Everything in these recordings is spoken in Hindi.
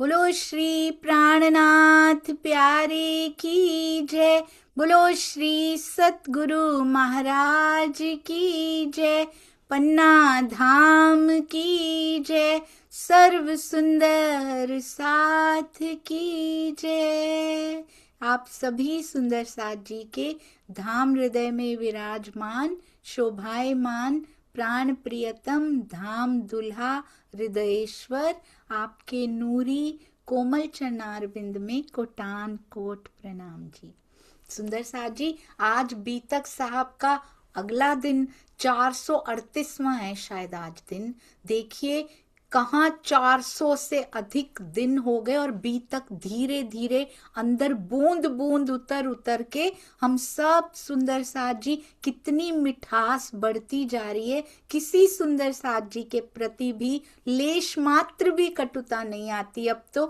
बोलो श्री प्राणनाथ प्यारे की जय। बोलो श्री सतगुरु महाराज की जय। पन्ना धाम की जय। सर्व सुंदर साथ की जय। आप सभी सुंदर साथ जी के धाम हृदय में विराजमान शोभायमान प्राण प्रियतम धाम दुल्हा हृदयेश्वर आपके नूरी कोमल चरणारविंद में कोटान कोट प्रणाम जी। सुंदर साथ जी, आज बीतक साहब का अगला दिन 438वां है शायद आज दिन। देखिए कहाँ 400 से अधिक दिन हो गए और बीतक धीरे धीरे अंदर बूंद बूंद उतर उतर के हम सब सुंदर साथ जी कितनी मिठास बढ़ती जा रही है। किसी सुंदर साथ जी के प्रति भी लेश मात्र भी कटुता नहीं आती। अब तो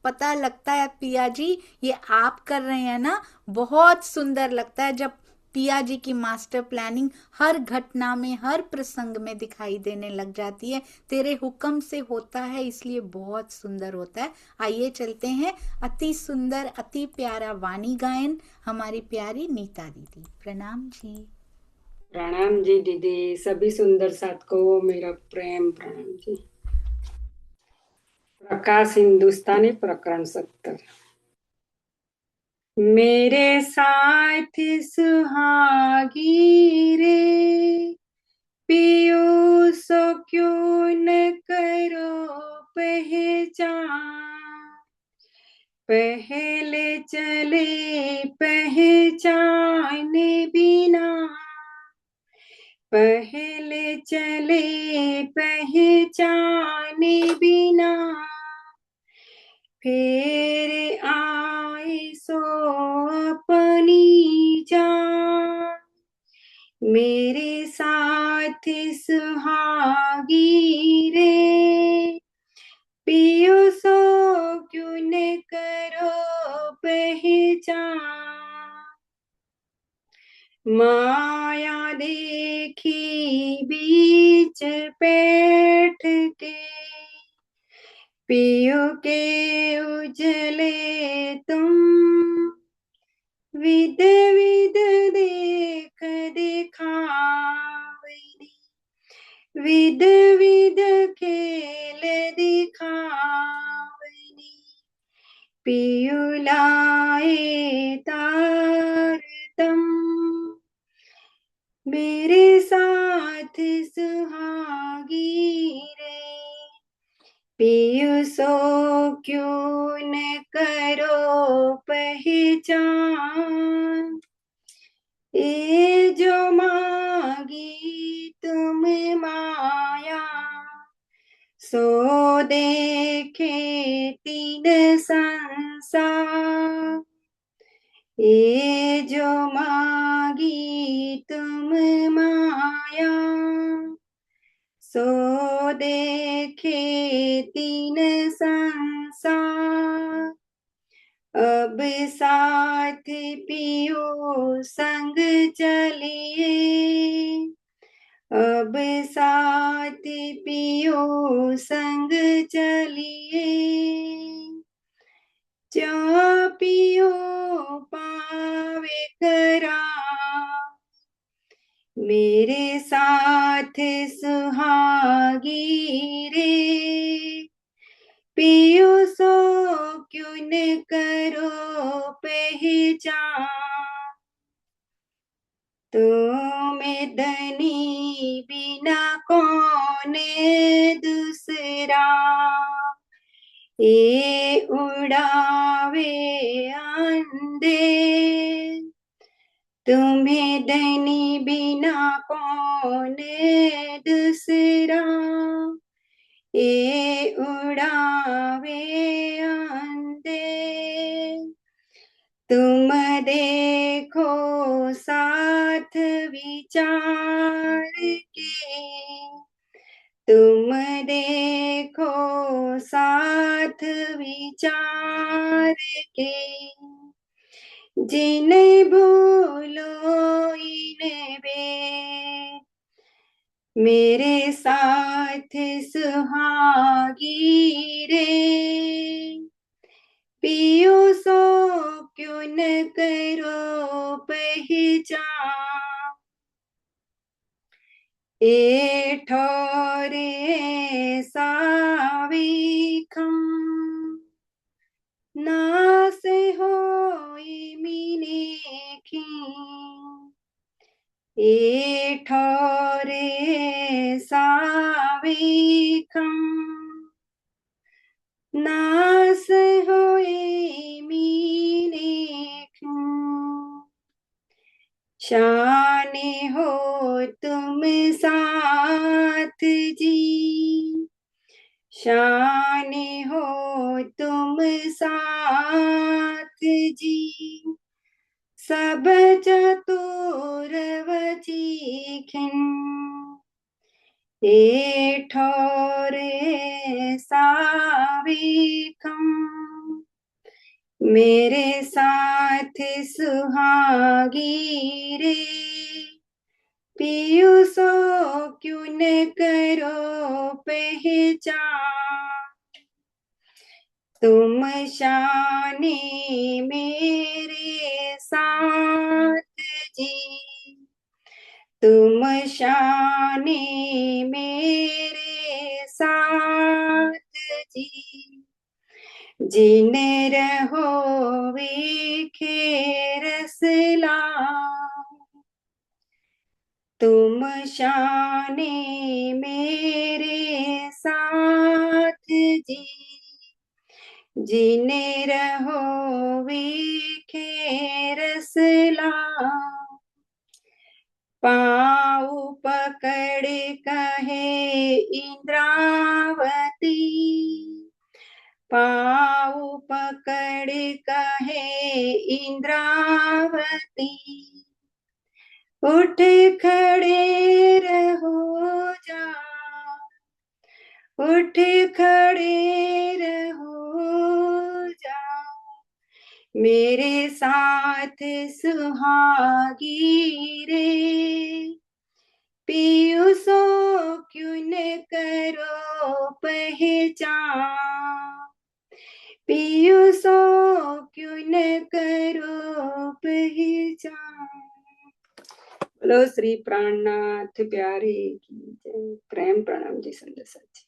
पता लगता है पिया जी ये आप कर रहे हैं ना, बहुत सुंदर लगता है जब पिया जी की मास्टर प्लानिंग हर घटना में हर प्रसंग में दिखाई देने लग जाती है। तेरे हुक्म से होता है इसलिए बहुत सुंदर होता है। आइए चलते हैं अति सुंदर अति प्यारा वाणी गायन हमारी प्यारी नीता दीदी। प्रणाम जी। प्रणाम जी दीदी। सभी सुंदर साथ को मेरा प्रेम प्रणाम जी। प्रकाश हिंदुस्तानी प्रकरण 70। मेरे साथ सुहागी रे, पियो सो क्यों न करो पहचान। पहले चले पहचान बिना, पहले चले पहचाने बिना, फिर आए सो अपनी जान। मेरे साथ सुहागी रे, पियो सो क्यों न करो पहचान। माया देखी बीच बैठ के, पियो के उजले तुम, विद विद देख दिखावनी, विद विद खेल दिखावनी। पियो लाए तार तम, मेरे साथ सुहागी रे, पियो सो क्यों न करो पहचान। ये जो मांगी तुम माया, सो देखे तीन संसार। ये जो मांगी तुम माया, सो देखे तीन संसार। अब साथ पियो संग चलिए, अब साथ पियो संग चलिए। जो पियो पावे करा, मेरे साथ सुहागी रे, पियो सो क्यों न करो पहचान। तुम्हें धनी बिना कौन दूसरा, ये उड़ावे अंधेर। तुम्हें धनी बिना कौन दूसरा, ये उड़ावे अंधेर। तुम देखो साथ विचार के, तुम देखो साथ विचार के। जिन भूलो इन बे, मेरे साथ सुहागी रे, पियो सो क्यों न करो पहचान, ए ठोरे साविखम नास होई मीने की, ए ठोरे साविखम नास होए मीने की, शाने हो तुम साथ जी, शाने हो तुम साथ जी, सब चतुर वचीखिन, ए ठोरे साविखम मेरे साथ सुहागी रे, पियू सो क्यों न करो पहचान, तुम शाने मेरे साथ जी, तुम शाने मेरे साथ जी, जिने रहो वे रसला, तुम शाने मेरे साथ जी, जिने रहो वे रसला, पाऊ पकड़ कहे इंद्रावती, पाऊ पकड़ कहे इंद्रावती, उठ खड़े रहो जा, उठ खड़े रहो जा, मेरे साथ सुहागी रे, पियू सो क्यों न करो पहचान, पियू सो क्यों न करो पहचान। बोलो श्री प्राणनाथ प्यारे की जय। प्रेम प्रणाम जी सुंदर साथी।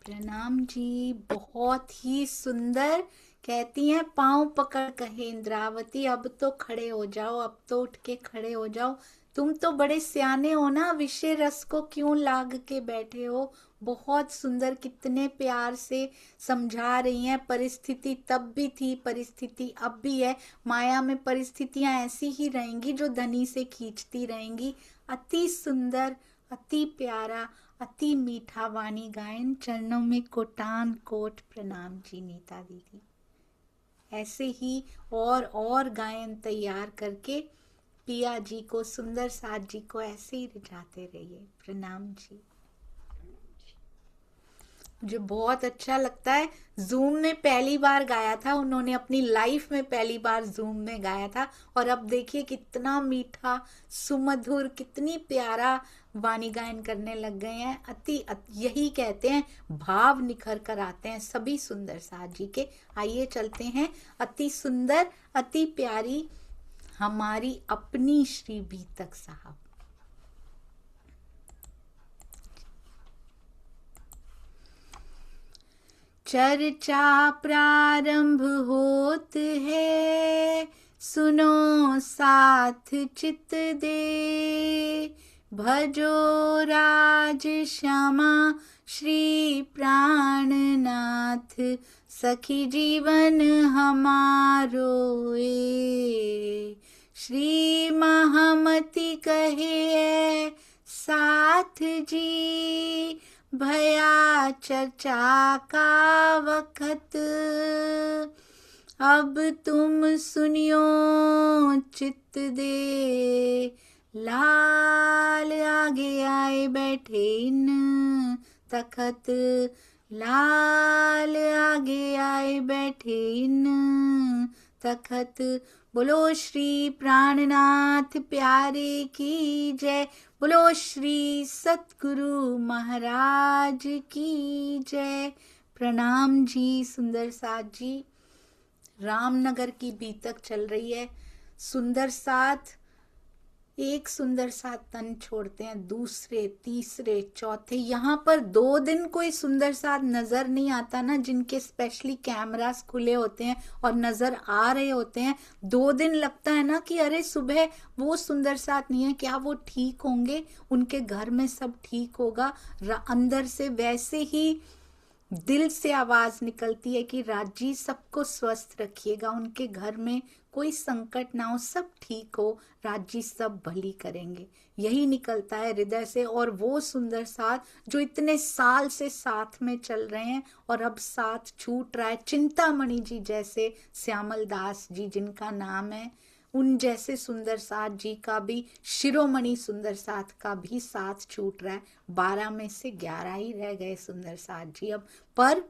प्रणाम जी, बहुत ही सुंदर। कहती हैं पांव पकड़ कहे इंद्रावती, अब तो खड़े हो जाओ, अब तो उठ के खड़े हो जाओ। तुम तो बड़े सियाने हो ना, विषय रस को क्यों लाग के बैठे हो। बहुत सुंदर, कितने प्यार से समझा रही हैं। परिस्थिति तब भी थी, परिस्थिति अब भी है। माया में परिस्थितियां ऐसी ही रहेंगी जो धनी से खींचती रहेंगी। अति सुंदर, अति प्यारा, अति मीठा वाणी गायन। चरणों में कोटान कोट प्रणाम जी नीता दीदी। ऐसे ही और गायन तैयार करके पिया जी को, सुंदर साथ जी को ऐसे ही रिझाते रहिए। प्रणाम जी। मुझे बहुत अच्छा लगता है। जूम में पहली बार गाया था उन्होंने, अपनी लाइफ में पहली बार जूम में गाया था, और अब देखिए कितना मीठा सुमधुर, कितनी प्यारा वाणी गायन करने लग गए हैं। यही कहते हैं, भाव निखर कर आते हैं सभी सुंदर साथ जी के। आइए चलते हैं, अति सुंदर, अति प्यारी हमारी अपनी श्री बीतक साहब। चर्चा प्रारंभ होत है, सुनो साथ चित दे। भजो राज श्यामा श्री प्राणनाथ, सखी जीवन हमारो ए। श्री महामति कहे साथ जी, भया चर्चा का वक्त। अब तुम सुनियो चित्त दे, लाल आगे आए बैठे इन तखत। लाल आगे आए बैठे इन तखत। बोलो श्री प्राणनाथ प्यारे की जय। बोलो श्री सतगुरु महाराज की जय। प्रणाम जी सुंदर साथ जी। रामनगर की बीतक चल रही है। सुंदर साथ एक सुंदर साथ तन छोड़ते हैं, दूसरे तीसरे चौथे, यहाँ पर 2 दिन कोई सुंदर साथ नजर नहीं आता ना, जिनके स्पेशली कैमरास खुले होते हैं और नजर आ रहे होते हैं। 2 दिन लगता है ना कि अरे सुबह वो सुंदर साथ नहीं है, क्या वो ठीक होंगे, उनके घर में सब ठीक होगा। अंदर से वैसे ही दिल से आवाज निकलती है कि राजी सबको स्वस्थ रखिएगा, उनके घर में कोई संकट ना हो, सब ठीक हो, राजी सब भली करेंगे, यही निकलता है हृदय से। और वो सुंदर साथ जो इतने साल से साथ में चल रहे हैं और अब साथ छूट रहा है, चिंतामणि जी जैसे, श्यामल दास जी जिनका नाम है, उन जैसे सुंदर साथ जी का भी, शिरोमणि सुंदर साथ का भी साथ छूट रहा है। 12 में से 11 ही रह गए सुंदर साथ जी अब, पर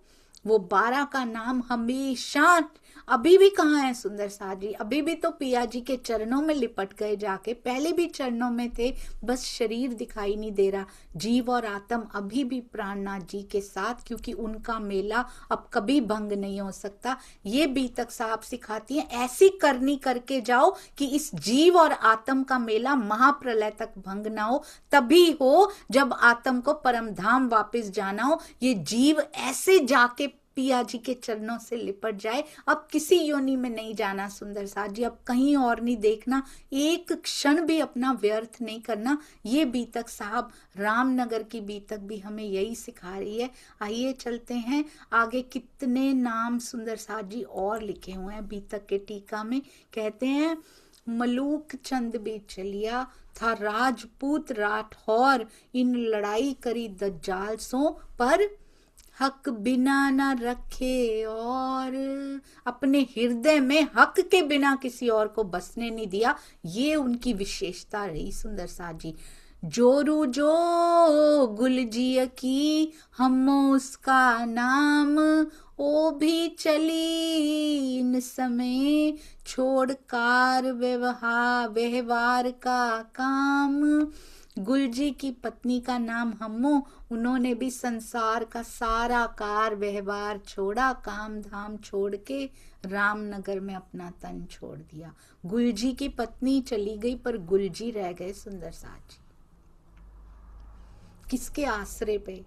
वो 12 का नाम हमेशा, अभी भी कहाँ है सुंदर साथ जी, अभी भी तो पिया जी के चरणों में लिपट गए जाके, पहले भी चरणों में थे, बस शरीर दिखाई नहीं दे रहा। जीव और आत्म अभी भी प्राणनाथ जी के साथ, क्योंकि उनका मेला अब कभी भंग नहीं हो सकता। ये बीतक साहब सिखाती है, ऐसी करनी करके जाओ कि इस जीव और आत्म का मेला महाप्रलय तक भंग ना हो, तभी हो जब आत्म को परम धाम वापस जाना हो। ये जीव ऐसे जाके पिया जी के चरणों से लिपट जाए, अब किसी योनि में नहीं जाना सुंदर साथ जी, अब कहीं और नहीं देखना, एक क्षण भी अपना व्यर्थ नहीं करना। ये बीतक साहब, रामनगर की बीतक भी हमें यही सिखा रही है। आइए चलते हैं आगे, कितने नाम सुंदर साथ जी और लिखे हुए हैं बीतक के टीका में। कहते हैं, मलूक चंद बेचलिया था राजपूत राठौर, इन लड़ाई करी दज्जाल सो, पर हक बिना न रखे, और अपने हृदय में हक के बिना किसी और को बसने नहीं दिया। ये उनकी विशेषता रही सुंदर साथ जी। जोरू जो गुलजिया की हमो उसका नाम, ओ भी चली इन समय छोड़ कार व्यवहार का काम। गुलजी की पत्नी का नाम हम्मो, उन्होंने भी संसार का सारा कार व्यवहार छोड़ा, काम धाम छोड़ के रामनगर में अपना तन छोड़ दिया। गुलजी की पत्नी चली गई पर गुलजी रह गए सुंदर साथ जी। किसके आसरे पे?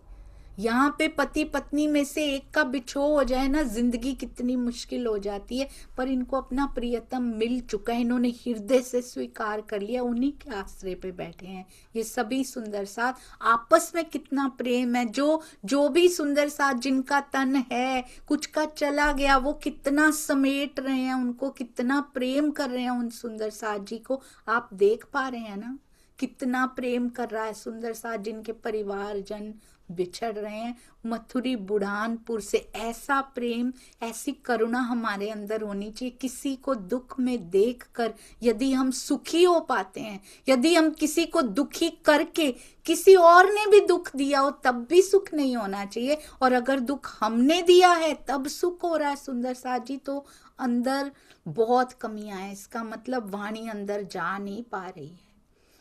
यहाँ पे पति पत्नी में से एक का बिछो हो जाए ना, जिंदगी कितनी मुश्किल हो जाती है, पर इनको अपना प्रियतम मिल चुका है, इन्होंने हृदय से स्वीकार कर लिया, उन्हीं के आश्रय पे बैठे हैं ये सभी सुंदर साथ। आपस में कितना प्रेम है, जो भी सुंदर साथ जिनका तन है, कुछ का चला गया, वो कितना समेट रहे हैं, उनको कितना प्रेम कर रहे हैं उन सुंदर साथ जी को। आप देख पा रहे हैं ना, कितना प्रेम कर रहा है सुंदर साथ, जिनके परिवार जन बिछड़ रहे हैं। मथुरी बुढ़ानपुर से ऐसा प्रेम, ऐसी करुणा हमारे अंदर होनी चाहिए। किसी को दुख में देखकर यदि हम सुखी हो पाते हैं, यदि हम किसी को दुखी करके किसी और ने भी दुख दिया हो तब भी सुख नहीं होना चाहिए, और अगर दुख हमने दिया है तब सुख हो रहा है सुंदर साथ जी, तो अंदर बहुत कमियां है। इसका मतलब वाणी अंदर जा नहीं पा रही है,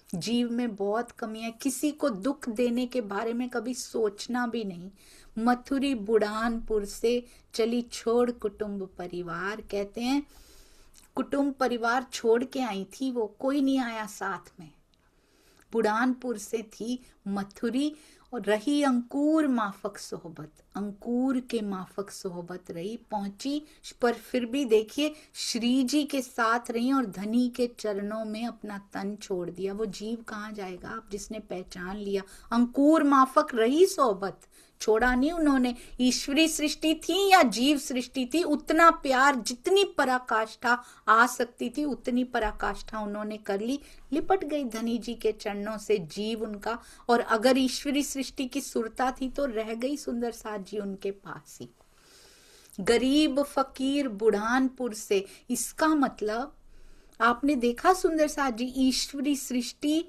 जीव में बहुत कमी है, किसी को दुख देने के बारे में कभी सोचना भी नहीं। मथुरी बुढ़ानपुर से चली छोड़ कुटुंब परिवार, कहते हैं कुटुंब परिवार छोड़ के आई थी वो, कोई नहीं आया साथ में। बुढ़ानपुर से थी मथुरी और रही अंकुर माफक सोहबत, अंकुर के माफक सोहबत रही, पहुंची, पर फिर भी देखिए श्री जी के साथ रही और धनी के चरणों में अपना तन छोड़ दिया। वो जीव कहाँ जाएगा आप, जिसने पहचान लिया, अंकुर माफक रही सोहबत, छोड़ा नहीं उन्होंने। ईश्वरी सृष्टि थी या जीव सृष्टि थी, उतना प्यार, जितनी पराकाष्ठा आ सकती थी उतनी पराकाष्ठा उन्होंने कर ली, लिपट गई धनी जी के चरणों से जीव उनका। और अगर ईश्वरी सृष्टि की सुरता थी तो रह गई सुंदर साथ जी उनके पास ही। गरीब फकीर बुढ़ानपुर से, इसका मतलब आपने देखा सुंदर साथ जी, ईश्वरी सृष्टि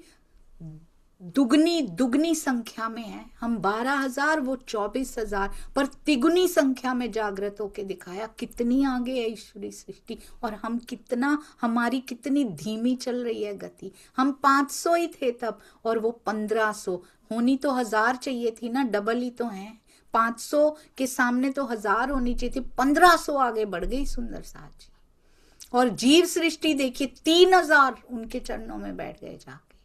दुगनी संख्या में है। हम 12,000, वो 24,000, पर तिगुनी संख्या में जागृत होके दिखाया कितनी आगे है ईश्वरी सृष्टि, और हम कितना, हमारी कितनी धीमी चल रही है गति। हम 500 ही थे तब और वो 1500, होनी तो 1000 चाहिए थी ना, डबल ही तो है। 500 के सामने तो 1000 होनी चाहिए थी, 1500 आगे बढ़ गई सुंदर साथ जी। और जीव सृष्टि देखिए 3000 उनके चरणों में बैठ गए जाके,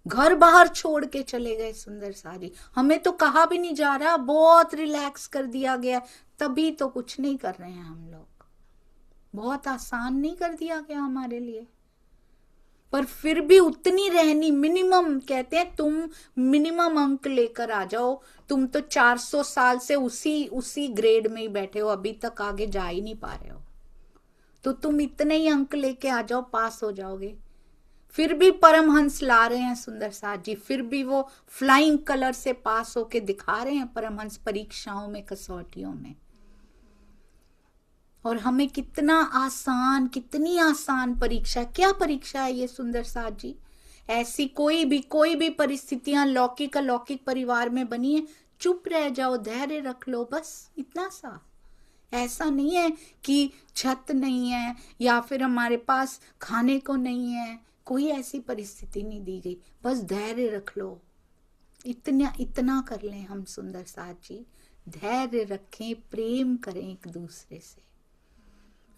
घर बाहर छोड़ के चले गए सुंदर सारी। हमें तो कहा भी नहीं जा रहा, बहुत रिलैक्स कर दिया गया, तभी तो कुछ नहीं कर रहे हैं हम लोग। बहुत आसान नहीं कर दिया गया हमारे लिए, पर फिर भी उतनी रहनी मिनिमम। कहते हैं तुम मिनिमम अंक लेकर आ जाओ, तुम तो 400 साल से उसी ग्रेड में ही बैठे हो, अभी तक आगे जा ही नहीं पा रहे हो, तो तुम इतने ही अंक लेके आ जाओ, पास हो जाओगे। फिर भी परमहंस ला रहे हैं सुंदर साथ जी, फिर भी वो फ्लाइंग कलर से पास होके दिखा रहे हैं परमहंस परीक्षाओं में, कसौटियों में। और हमें कितना आसान, कितनी आसान परीक्षा। क्या परीक्षा है ये सुंदर साथ जी? ऐसी कोई भी परिस्थितियां लौकिक अलौकिक परिवार में बनी है, चुप रह जाओ, धैर्य रख लो, बस इतना सा। ऐसा नहीं है कि छत नहीं है या फिर हमारे पास खाने को नहीं है, कोई ऐसी परिस्थिति नहीं दी गई, बस धैर्य रख लो। इतना कर लें हम सुंदर साथ जी, धैर्य रखें, प्रेम करें एक दूसरे से,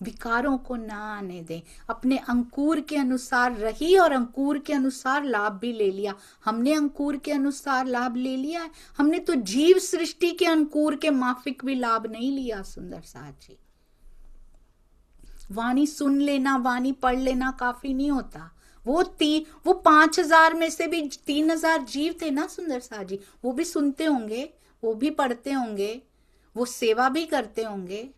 विकारों को ना आने दें, अपने अंकुर के अनुसार रही और अंकुर के अनुसार लाभ भी ले लिया। हमने अंकुर के अनुसार लाभ ले लिया है, हमने तो जीव सृष्टि के अंकुर के माफिक भी लाभ नहीं लिया सुंदर साथ जी। वाणी सुन लेना, वाणी पढ़ लेना काफी नहीं होता। वो 5000 में से भी 3000 जीव थे ना सुंदर साथ जी, वो भी सुनते होंगे, वो भी पढ़ते होंगे, वो सेवा भी करते होंगे,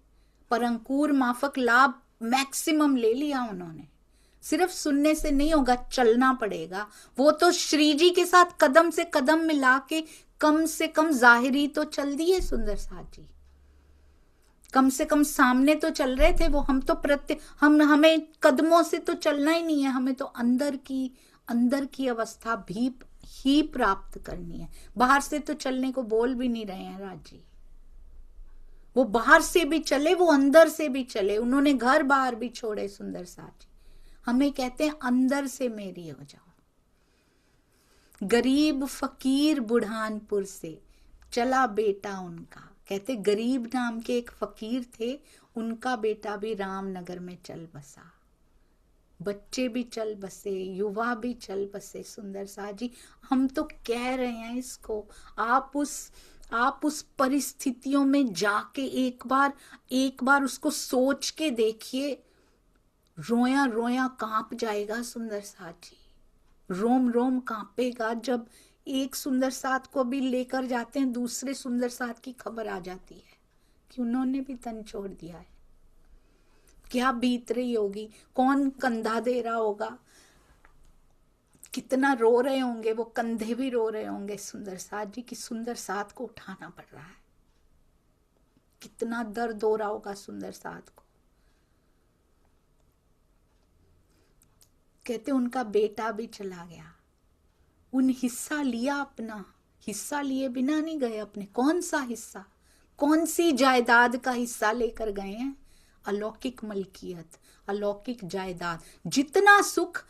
पर अंकुर माफक लाभ मैक्सिमम ले लिया उन्होंने। सिर्फ सुनने से नहीं होगा, चलना पड़ेगा। वो तो श्री जी के साथ कदम से कदम मिला के कम से कम जाहिरी तो चल दिए सुंदर साथ जी, कम से कम सामने तो चल रहे थे वो। हम तो हमें कदमों से तो चलना ही नहीं है, हमें तो अंदर की अवस्था भी ही प्राप्त करनी है। बाहर से तो चलने को बोल भी नहीं रहे हैं राज जी, वो बाहर से भी चले, वो अंदर से भी चले, उन्होंने घर बाहर भी छोड़े सुंदर साथ जी। हमें कहते हैं अंदर से मेरी हो जाओ। गरीब फकीर बुढ़ानपुर से चला बेटा उनका, कहते गरीब नाम के एक फकीर थे, उनका बेटा भी रामनगर में चल बसा। बच्चे भी चल बसे, युवा भी चल बसे सुंदर साथ जी। हम तो कह रहे हैं इसको, आप उस परिस्थितियों में जाके एक बार उसको सोच के देखिए, रोया रोया कांप जाएगा सुंदर साथ जी, रोम रोम कांपेगा। जब एक सुंदर साथ को भी लेकर जाते हैं, दूसरे सुंदर साथ की खबर आ जाती है कि उन्होंने भी तन छोड़ दिया है। क्या बीत रही होगी, कौन कंधा दे रहा होगा, कितना रो रहे होंगे, वो कंधे भी रो रहे होंगे सुंदर साथ जी की सुंदर साथ को उठाना पड़ रहा है। कितना दर्द हो रहा होगा सुंदर साथ को। कहते उनका बेटा भी चला गया, उन हिस्सा लिया, अपना हिस्सा लिए बिना नहीं गए अपने। कौन सा हिस्सा, कौन सी जायदाद का हिस्सा लेकर गए हैं? अलौकिक मलकियत, अलौकिक जायदाद। जितना सुख,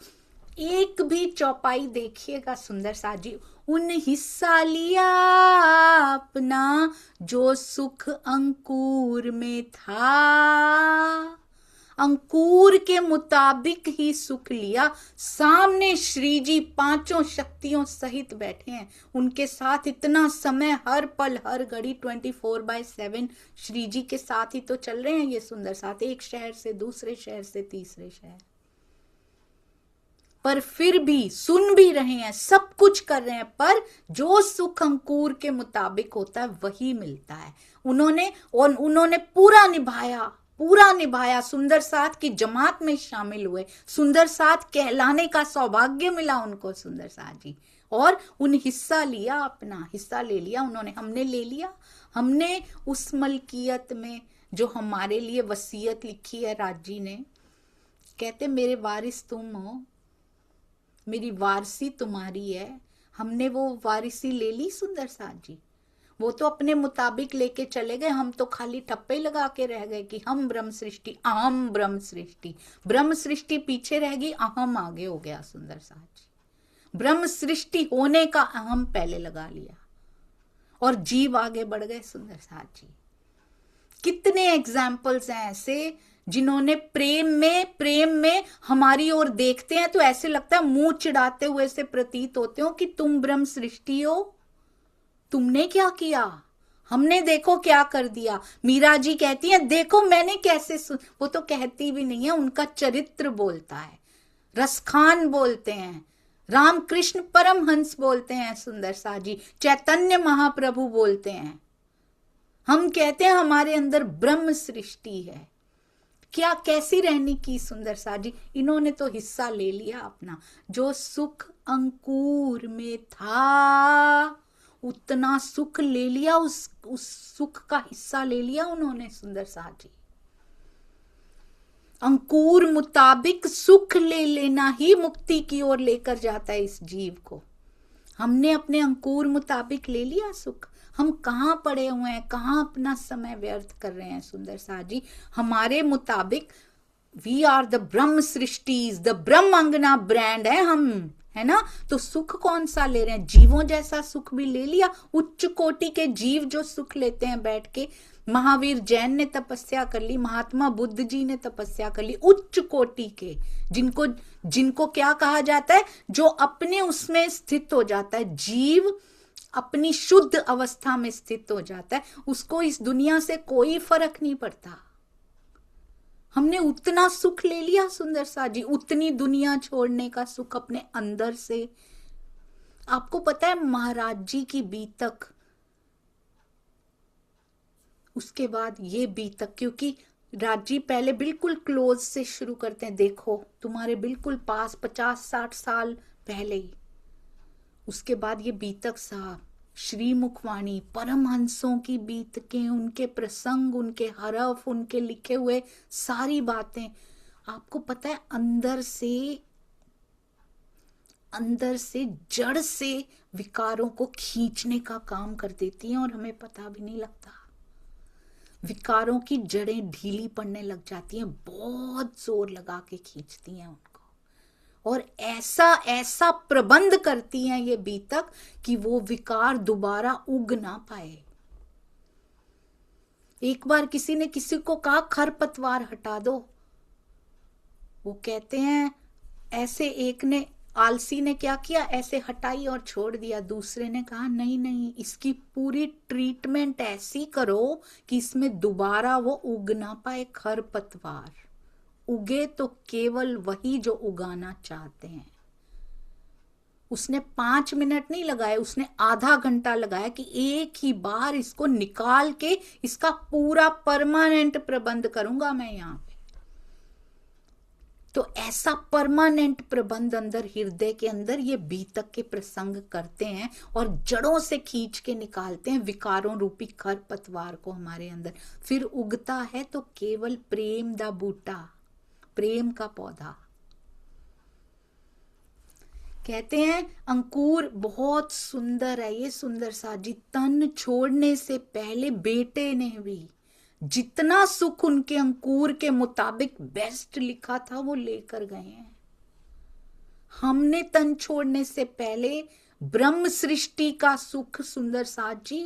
एक भी चौपाई देखिएगा सुंदर साथ जी, उन हिस्सा लिया अपना, जो सुख अंकुर में था, अंकुर के मुताबिक ही सुख लिया। सामने श्री जी 5 शक्तियों सहित बैठे हैं, उनके साथ इतना समय, हर पल हर घड़ी 24/7 श्री जी के साथ ही तो चल रहे हैं ये सुंदर साथ, एक शहर से दूसरे शहर से तीसरे शहर। पर फिर भी सुन भी रहे हैं, सब कुछ कर रहे हैं, पर जो सुख अंकुर के मुताबिक होता है वही मिलता है। उन्होंने पूरा निभाया, सुंदर साथ की जमात में शामिल हुए, सुंदर साथ कहलाने का सौभाग्य मिला उनको सुंदर साथ जी। और उन हिस्सा लिया, अपना हिस्सा ले लिया उन्होंने, हमने ले लिया। हमने उस मलकियत में जो हमारे लिए वसीयत लिखी है राज जी ने, कहते मेरे वारिस तुम हो, मेरी वारसी तुम्हारी है, हमने वो वारिसी ले ली सुंदर साथ जी। वो तो अपने मुताबिक लेके चले गए, हम तो खाली ठप्पे लगा के रह गए कि हम ब्रह्म सृष्टि, अहम ब्रह्म सृष्टि। ब्रह्म सृष्टि पीछे रह गई, अहम आगे हो गया सुंदर साथ जी। ब्रह्म सृष्टि होने का अहम पहले लगा लिया, और जीव आगे बढ़ गए। सुंदर साथ जी, कितने एग्जाम्पल्स हैं ऐसे जिन्होंने प्रेम में हमारी ओर देखते हैं तो ऐसे लगता है मुंह चिढ़ाते हुए से प्रतीत होते हो कि तुम ब्रह्म सृष्टि हो, तुमने क्या किया, हमने देखो क्या कर दिया। मीरा जी कहती है देखो मैंने कैसे वो तो कहती भी नहीं है, उनका चरित्र बोलता है, रसखान बोलते हैं, रामकृष्ण परमहंस बोलते हैं सुंदर सा जी, चैतन्य महाप्रभु बोलते हैं। हम कहते हैं हमारे अंदर ब्रह्म सृष्टि है। क्या कैसी रहनी की सुंदर सा जी, इन्होंने तो हिस्सा ले लिया अपना। जो सुख अंकुर में था उतना सुख ले लिया, उस सुख का हिस्सा ले लिया उन्होंने। सुंदर सा जी, अंकुर मुताबिक सुख ले लेना ही मुक्ति की ओर लेकर जाता है इस जीव को। हमने अपने अंकुर मुताबिक ले लिया सुख। हम कहाँ पड़े हुए हैं, कहाँ अपना समय व्यर्थ कर रहे हैं सुंदर सा जी। हमारे मुताबिक we are the Brahma सृष्टिज, the ब्रह्म अंगना ब्रांड है हम, है ना। तो सुख कौन सा ले रहे हैं, जीवों जैसा सुख भी ले लिया। उच्च कोटि के जीव जो सुख लेते हैं बैठ के, महावीर जैन ने तपस्या कर ली, महात्मा बुद्ध जी ने तपस्या कर ली, उच्च कोटि के, जिनको क्या कहा जाता है, जो अपने उसमें स्थित हो जाता है, जीव अपनी शुद्ध अवस्था में स्थित हो जाता है, उसको इस दुनिया से कोई फर्क नहीं पड़ता। हमने उतना सुख ले लिया सुंदर सा जी, उतनी दुनिया छोड़ने का सुख अपने अंदर से। आपको पता है महाराज जी की बीतक, उसके बाद ये बीतक, क्योंकि राज जी पहले बिल्कुल क्लोज से शुरू करते हैं, देखो तुम्हारे बिल्कुल पास 50-60 साल पहले ही। उसके बाद ये बीतक साहब, श्री मुखवाणी, परमहंसों की बीतकें, उनके प्रसंग, उनके हरफ, उनके लिखे हुए सारी बातें, आपको पता है अंदर से जड़ से विकारों को खींचने का काम कर देती हैं और हमें पता भी नहीं लगता। विकारों की जड़ें ढीली पड़ने लग जाती हैं, बहुत जोर लगा के खींचती हैं उनको, और ऐसा प्रबंध करती हैं ये बीतक कि वो विकार दोबारा उग ना पाए। एक बार किसी ने किसी को कहा खरपतवार हटा दो, वो कहते हैं ऐसे, एक ने, आलसी ने क्या किया, ऐसे हटाई और छोड़ दिया। दूसरे ने कहा नहीं, इसकी पूरी ट्रीटमेंट ऐसी करो कि इसमें दोबारा वो उग ना पाए खरपतवार। उगे तो केवल वही जो उगाना चाहते हैं। उसने 5 मिनट नहीं लगाए, उसने आधा घंटा लगाया कि एक ही बार इसको निकाल के इसका पूरा परमानेंट प्रबंध करूंगा मैं यहां पे। तो ऐसा परमानेंट प्रबंध अंदर हृदय के अंदर ये बीतक के प्रसंग करते हैं और जड़ों से खींच के निकालते हैं विकारों रूपी खरपतवार को हमारे अंदर। फिर उगता है तो केवल प्रेम दा बूटा, प्रेम का पौधा। कहते हैं अंकुर बहुत सुंदर है ये सुंदर सा जी, तन छोड़ने से पहले बेटे ने भी जितना सुख उनके अंकुर के मुताबिक बेस्ट लिखा था वो लेकर गए हैं। हमने तन छोड़ने से पहले ब्रह्म सृष्टि का सुख सुंदर साथ जी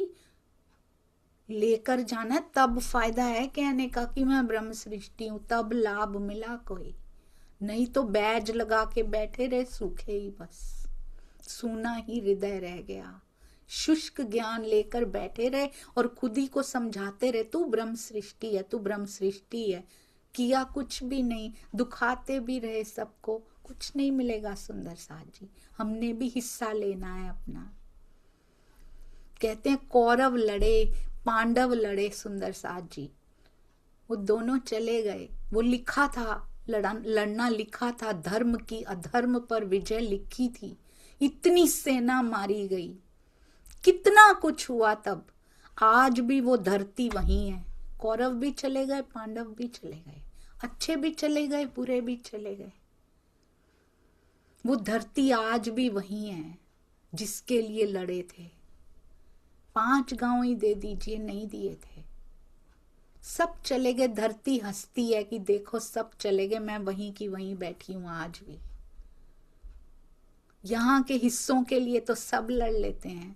लेकर जाना, तब फायदा है कहने का कि मैं ब्रह्म सृष्टि हूं, तब लाभ मिला कोई। नहीं तो बैज लगा के बैठे रहे सूखे ही, बस सूना ही हृदय रह गया। शुष्क ज्ञान लेकर बैठे रहे और खुद ही को समझाते रहे तू ब्रह्म सृष्टि है, तू ब्रह्म सृष्टि है। किया कुछ भी नहीं, दुखाते भी रहे सबको, कुछ नहीं मिलेगा सुंदर साथ जी। हमने भी हिस्सा लेना है अपना। कहते हैं कौरव लड़े, पांडव लड़े सुंदर साथ जी, वो दोनों चले गए। वो लिखा था, लड़ना लिखा था, धर्म की अधर्म पर विजय लिखी थी। इतनी सेना मारी गई, कितना कुछ हुआ तब। आज भी वो धरती वही है, कौरव भी चले गए, पांडव भी चले गए, अच्छे भी चले गए, बुरे भी चले गए। वो धरती आज भी वही है जिसके लिए लड़े थे। 5 गांव ही दे दीजिए, नहीं दिए थे, सब चले गए। धरती हंसती है कि देखो सब चले गए, मैं वहीं की वहीं बैठी हूं आज भी। यहाँ के हिस्सों के लिए तो सब लड़ लेते हैं,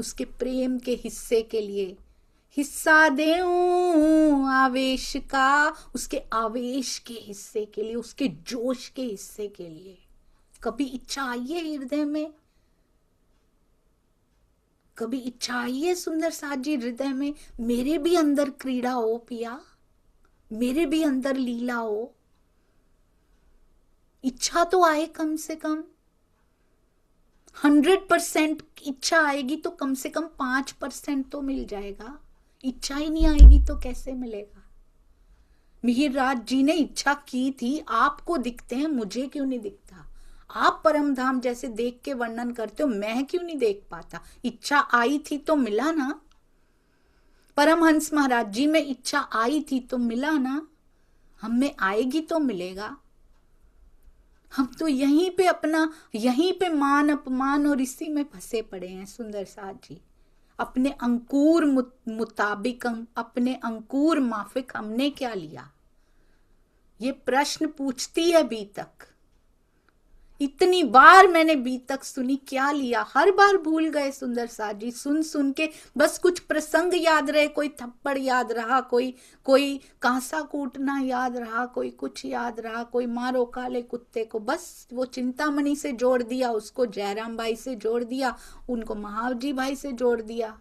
उसके प्रेम के हिस्से के लिए हिस्सा देऊं आवेश का, उसके आवेश के हिस्से के लिए, उसके जोश के हिस्से के लिए। कभी इच्छा आई है हृदय में? कभी इच्छा आई है सुंदर साथ जी हृदय में, मेरे भी अंदर क्रीड़ा हो पिया, मेरे भी अंदर लीला हो? इच्छा तो आए कम से कम। 100% इच्छा आएगी तो कम से कम 5% तो मिल जाएगा। इच्छा ही नहीं आएगी तो कैसे मिलेगा? मिहिर राज जी ने इच्छा की थी, आपको दिखते हैं, मुझे क्यों नहीं दिखता? आप परम धाम जैसे देख के वर्णन करते हो, मैं क्यों नहीं देख पाता? इच्छा आई थी तो मिला ना। परमहंस महाराज जी में इच्छा आई थी तो मिला ना, हम में आएगी तो मिलेगा। हम तो यहीं पे मान अपमान और इसी में फंसे पड़े हैं सुंदर साथ जी। अपने अंकुर मुताबिक, अपने अंकुर माफिक हमने क्या लिया? ये प्रश्न पूछती है बीतक। इतनी बार मैंने बीतक सुनी, क्या लिया? हर बार भूल गए सुंदर साथ जी। सुन सुन के बस कुछ प्रसंग याद रहे, कोई थप्पड़ याद रहा, कोई कांसा कूटना याद रहा, कोई कुछ याद रहा, कोई मारो काले कुत्ते को, बस वो चिंतामणि से जोड़ दिया, उसको जयराम भाई से जोड़ दिया, उनको महावजी भाई से जोड़ दिया।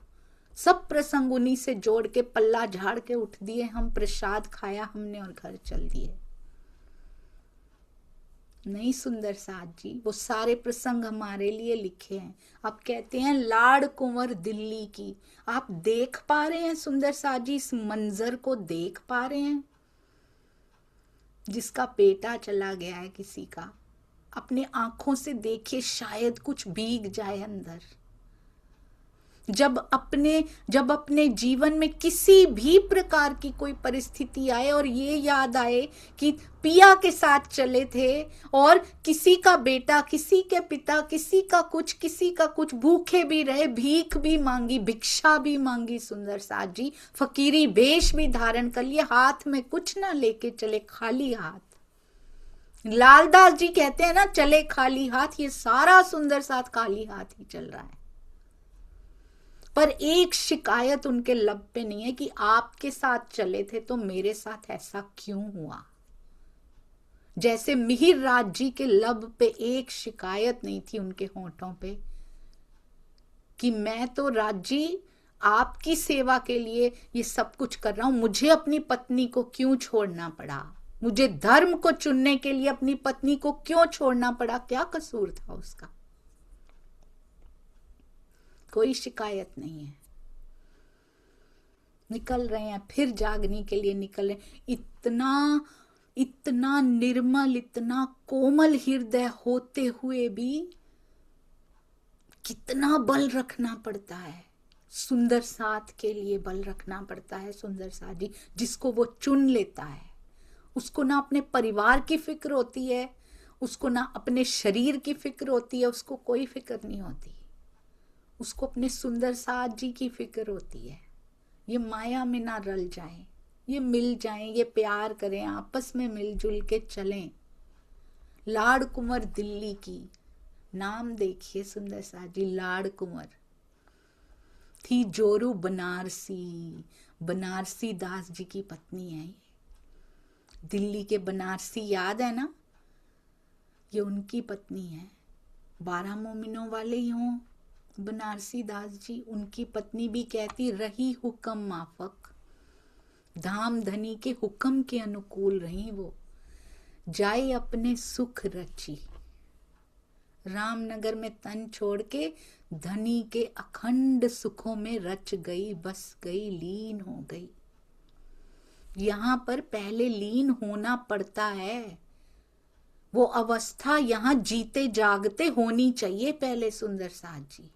सब प्रसंग उन्हीं से जोड़ के पल्ला झाड़ के उठ दिए हम। प्रसाद खाया हमने और घर चल दिए। नहीं सुंदर साथ जी, वो सारे प्रसंग हमारे लिए लिखे हैं। अब कहते हैं लाड़ कुंवर दिल्ली की। आप देख पा रहे हैं सुंदर साथ जी, इस मंजर को देख पा रहे हैं? जिसका बेटा चला गया है किसी का, अपने आंखों से देखिए, शायद कुछ भीग जाए अंदर। जब अपने जीवन में किसी भी प्रकार की कोई परिस्थिति आए और ये याद आए कि पिया के साथ चले थे और किसी का बेटा, किसी के पिता, किसी का कुछ, भूखे भी रहे, भीख भी मांगी, भिक्षा भी मांगी सुंदर साथ जी, फकीरी वेश भी धारण कर लिए, हाथ में कुछ ना लेके चले, खाली हाथ। लालदास जी कहते हैं ना, चले खाली हाथ। ये सारा सुंदर साथ खाली हाथ ही चल रहा है। पर एक शिकायत उनके लब पे नहीं है कि आपके साथ चले थे तो मेरे साथ ऐसा क्यों हुआ। जैसे मिहिर राज जी के लब पे एक शिकायत नहीं थी उनके होंठों पे कि मैं तो राज जी आपकी सेवा के लिए ये सब कुछ कर रहा हूं, मुझे अपनी पत्नी को क्यों छोड़ना पड़ा, मुझे धर्म को चुनने के लिए अपनी पत्नी को क्यों छोड़ना पड़ा, क्या कसूर था उसका? कोई शिकायत नहीं है। निकल रहे हैं, फिर जागने के लिए निकल रहे हैं। इतना निर्मल, इतना कोमल हृदय होते हुए भी कितना बल रखना पड़ता है। सुंदर साथ के लिए बल रखना पड़ता है सुंदर साथ जी, जिसको वो चुन लेता है। उसको ना अपने परिवार की फिक्र होती है, उसको ना अपने शरीर की फिक्र होती है, उसको कोई फिक्र नहीं होती। उसको अपने सुंदर साथ जी की फिक्र होती है। ये माया में ना रल जाएं, ये मिल जाएं, ये प्यार करें, आपस में मिलजुल के चलें। लाड़ कुंवर दिल्ली की, नाम देखिए सुंदर साथ जी, लाड़ कुंवर थी जोरू बनारसी दास जी की पत्नी है ये। दिल्ली के बनारसी याद है ना, ये उनकी पत्नी है। 12 मोमिनों वाले ही हों बनारसी दास जी, उनकी पत्नी भी कहती रही हुक्म माफक, धाम धनी के हुक्म के अनुकूल रही वो, जाए अपने सुख रची। रामनगर में तन छोड़ के धनी के अखंड सुखों में रच गई, बस गई, लीन हो गई। यहां पर पहले लीन होना पड़ता है। वो अवस्था यहां जीते जागते होनी चाहिए पहले सुंदर साथ जी।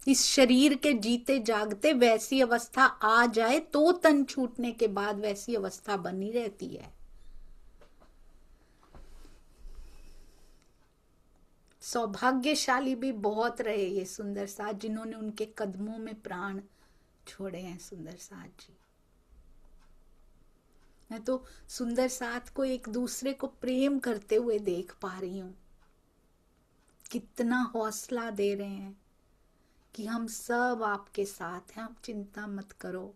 इस शरीर के जीते जागते वैसी अवस्था आ जाए तो तन छूटने के बाद वैसी अवस्था बनी रहती है। सौभाग्यशाली भी बहुत रहे ये सुंदर साथ, जिन्होंने उनके कदमों में प्राण छोड़े हैं सुंदर साथ जी। मैं तो सुंदर साथ को एक दूसरे को प्रेम करते हुए देख पा रही हूं। कितना हौसला दे रहे हैं, कि हम सब आपके साथ हैं, आप चिंता मत करो,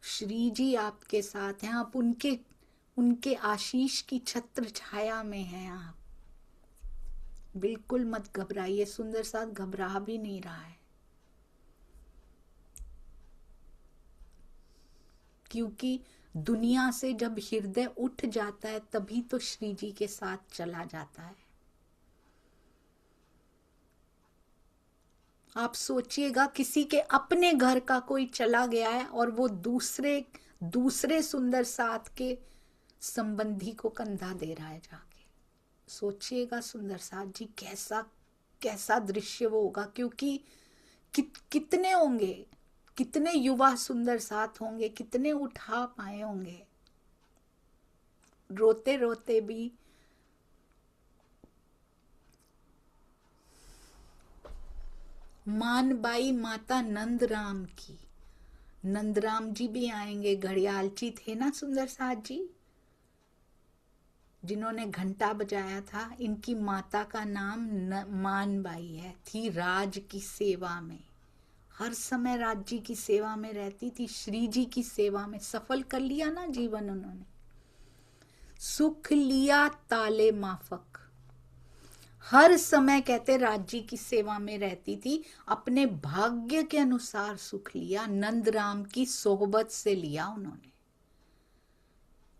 श्री जी आपके साथ हैं, आप उनके उनके आशीष की छत्र छाया में हैं। आप बिल्कुल मत घबराइए। सुंदर साथ घबरा भी नहीं रहा है, क्योंकि दुनिया से जब हृदय उठ जाता है तभी तो श्री जी के साथ चला जाता है। आप सोचिएगा, किसी के अपने घर का कोई चला गया है और वो दूसरे सुंदर साथ के संबंधी को कंधा दे रहा है जाके। सोचिएगा सुंदर साथ जी, कैसा कैसा दृश्य वो होगा। क्योंकि कितने होंगे, कितने युवा सुंदर साथ होंगे, कितने उठा पाए होंगे, रोते रोते भी। मानबाई माता नंदराम की, नंदराम जी भी आएंगे, घड़ियालची थे ना सुंदर साथ जी, जिन्होंने घंटा बजाया था। इनकी माता का नाम मानबाई है, थी राज की सेवा में, हर समय राज्य की सेवा में रहती थी, श्री जी की सेवा में। सफल कर लिया ना जीवन उन्होंने, सुख लिया ताले माफक, हर समय कहते राज्य की सेवा में रहती थी, अपने भाग्य के अनुसार सुख लिया, नंदराम की सोहबत से लिया उन्होंने,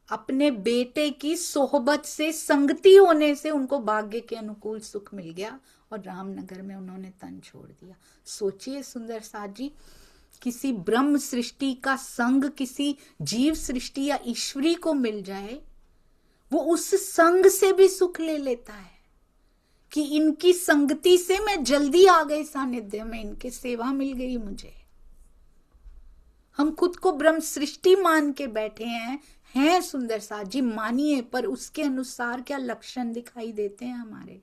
अपने बेटे की सोहबत से, संगति होने से उनको भाग्य के अनुकूल सुख मिल गया और रामनगर में उन्होंने तन छोड़ दिया। सोचिए सुंदर साथ जी, किसी ब्रह्म सृष्टि का संग किसी जीव सृष्टि या ईश्वरी को मिल जाए, वो उस संग से भी सुख ले लेता है कि इनकी संगति से मैं जल्दी आ गई सानिध्य में, इनके सेवा मिल गई मुझे। हम खुद को ब्रह्म सृष्टि मान के बैठे हैं सुंदर साथ जी, मानिए, पर उसके अनुसार क्या लक्षण दिखाई देते हैं हमारे?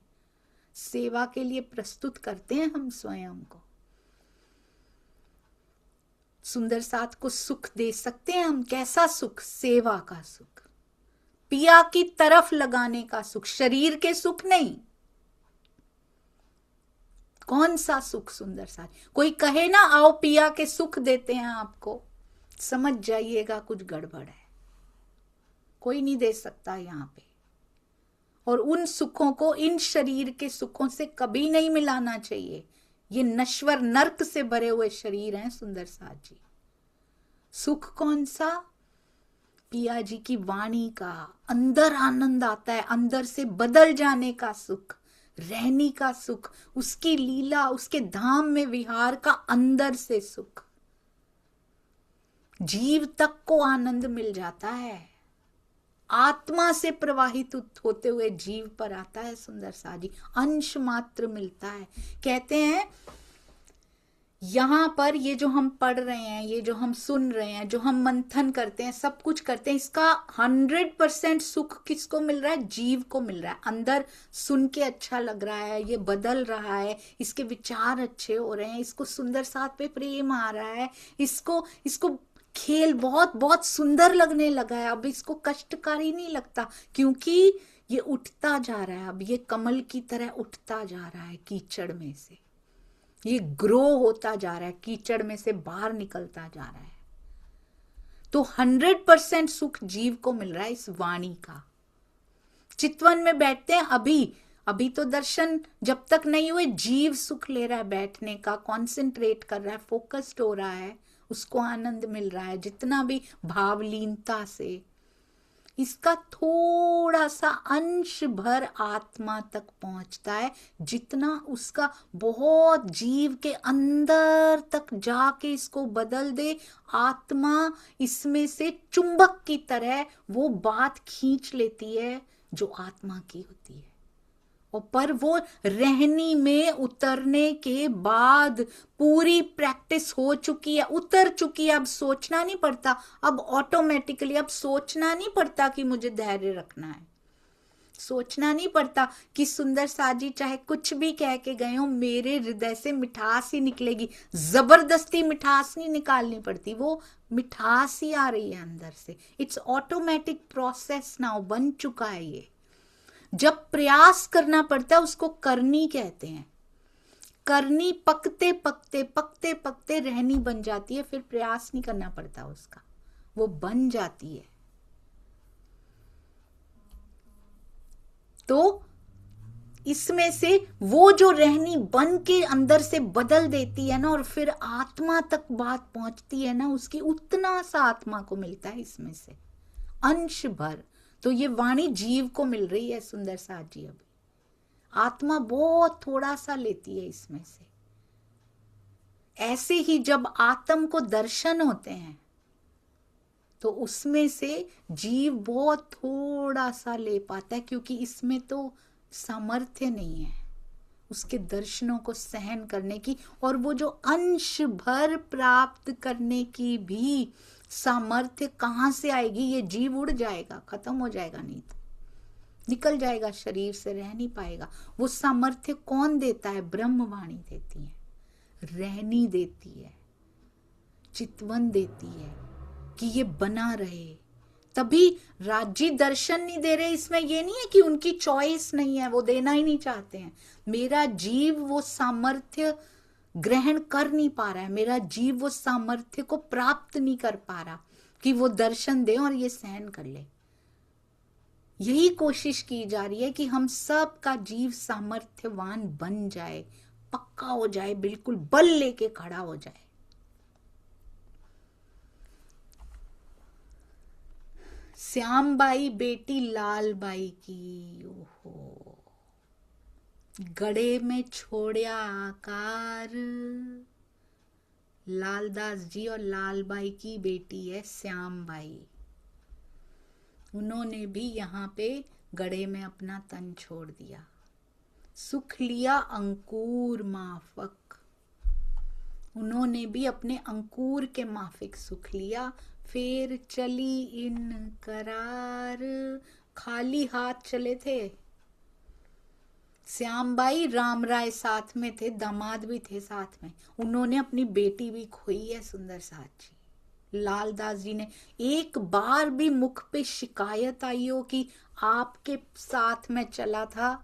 सेवा के लिए प्रस्तुत करते हैं हम स्वयं को। सुंदर साथ को सुख दे सकते हैं हम। कैसा सुख? सेवा का सुख, पिया की तरफ लगाने का सुख, शरीर के सुख नहीं। कौन सा सुख सुंदर साथ? कोई कहे ना आओ पिया के सुख देते हैं आपको, समझ जाइएगा कुछ गड़बड़ है। कोई नहीं दे सकता यहाँ पे। और उन सुखों को इन शरीर के सुखों से कभी नहीं मिलाना चाहिए। ये नश्वर नर्क से भरे हुए शरीर हैं सुंदर साथ जी। सुख कौन सा? पिया जी की वाणी का, अंदर आनंद आता है, अंदर से बदल जाने का सुख, रहने का सुख, उसकी लीला, उसके धाम में विहार का अंदर से सुख। जीव तक को आनंद मिल जाता है, आत्मा से प्रवाहित होते हुए जीव पर आता है सुंदर साथ जी, अंश मात्र मिलता है। कहते हैं यहां पर ये जो हम पढ़ रहे हैं, ये जो हम सुन रहे हैं, जो हम मंथन करते हैं, सब कुछ करते हैं, इसका 100% सुख किसको मिल रहा है? जीव को मिल रहा है। अंदर सुन के अच्छा लग रहा है, ये बदल रहा है, इसके विचार अच्छे हो रहे हैं, इसको सुंदर साथ पे प्रेम आ रहा है, इसको खेल बहुत बहुत सुंदर लगने लगा है, अब इसको कष्टकारी नहीं लगता, क्योंकि ये उठता जा रहा है। अब ये कमल की तरह उठता जा रहा है कीचड़ में से, ये ग्रो होता जा रहा है, कीचड़ में से बाहर निकलता जा रहा है। तो 100% सुख जीव को मिल रहा है इस वाणी का। चितवन में बैठते हैं, अभी तो दर्शन जब तक नहीं हुए, जीव सुख ले रहा है बैठने का, कॉन्सेंट्रेट कर रहा है, फोकस्ड हो रहा है, उसको आनंद मिल रहा है जितना भी भावलीनता से। इसका थोड़ा सा अंश भर आत्मा तक पहुंचता है, जितना उसका बहुत जीव के अंदर तक जाके इसको बदल दे। आत्मा इसमें से चुंबक की तरह वो बात खींच लेती है जो आत्मा की होती है। और पर वो रहनी में उतरने के बाद पूरी प्रैक्टिस हो चुकी है, उतर चुकी है, अब सोचना नहीं पड़ता, अब ऑटोमेटिकली अब सोचना नहीं पड़ता कि मुझे धैर्य रखना है, सोचना नहीं पड़ता कि सुंदर साथ जी चाहे कुछ भी कह के गए हो, मेरे हृदय से मिठास ही निकलेगी। जबरदस्ती मिठास नहीं निकालनी पड़ती, वो मिठास ही आ रही है अंदर से। इट्स ऑटोमेटिक प्रोसेस नाउ, बन चुका है ये। जब प्रयास करना पड़ता है उसको करनी कहते हैं। करनी पकते पकते पकते पकते रहनी बन जाती है, फिर प्रयास नहीं करना पड़ता उसका, वो बन जाती है। तो इसमें से वो जो रहनी बन के अंदर से बदल देती है ना, और फिर आत्मा तक बात पहुंचती है ना, उसकी उतना सा आत्मा को मिलता है इसमें से अंश भर। तो ये वाणी जीव को मिल रही है सुंदर साथ जी, अभी आत्मा बहुत थोड़ा सा लेती है इसमें से। ऐसे ही जब आत्म को दर्शन होते हैं तो उसमें से जीव बहुत थोड़ा सा ले पाता है, क्योंकि इसमें तो सामर्थ्य नहीं है उसके दर्शनों को सहन करने की, और वो जो अंश भर प्राप्त करने की भी सामर्थ्य कहां से आएगी? ये जीव उड़ जाएगा, खत्म हो जाएगा, नहीं तो निकल जाएगा शरीर से, रह नहीं पाएगा। वो सामर्थ्य कौन देता है? ब्रह्मवाणी देती है, रहनी देती है, चितवन देती है कि ये बना रहे। तभी राज्य दर्शन नहीं दे रहे, इसमें ये नहीं है कि उनकी चॉइस नहीं है, वो देना ही नहीं चाहते हैं। मेरा जीव वो सामर्थ्य ग्रहण कर नहीं पा रहा है, मेरा जीव वो सामर्थ्य को प्राप्त नहीं कर पा रहा कि वो दर्शन दे और ये सहन कर ले। यही कोशिश की जा रही है कि हम सब का जीव सामर्थ्यवान बन जाए, पक्का हो जाए, बिल्कुल बल लेके खड़ा हो जाए। श्यामबाई बेटी लालबाई की, ओहो, गड़े में छोड़या आकार। लालदास जी और लालबाई की बेटी है श्यामबाई। उन्होंने भी यहाँ पे गड़े में अपना तन छोड़ दिया। सुख लिया अंकुर माफक, उन्होंने भी अपने अंकुर के माफिक सुख लिया। फिर चली इन करार, खाली हाथ चले थे। श्यामबाई राम राय साथ में थे, दामाद भी थे साथ में, उन्होंने अपनी बेटी भी खोई है सुंदर साथ जी। लालदास जी ने एक बार भी मुख पे शिकायत आई हो कि आपके साथ में चला था,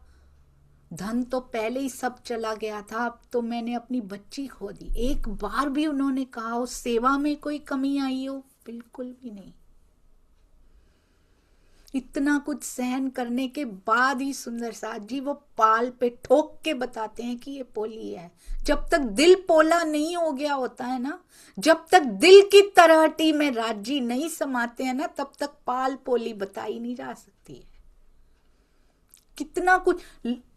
धन तो पहले ही सब चला गया था, अब तो मैंने अपनी बच्ची खो दी, एक बार भी उन्होंने कहा हो? सेवा में कोई कमी आई हो? बिल्कुल भी नहीं। इतना कुछ सहन करने के बाद ही सुंदर साथ जी वो पाल पे ठोक के बताते हैं कि ये पोली है। जब तक दिल पोला नहीं हो गया होता है ना, जब तक दिल की तरहटी में राजी नहीं समाते हैं ना, तब तक पाल पोली बताई नहीं जा सकती है। कितना कुछ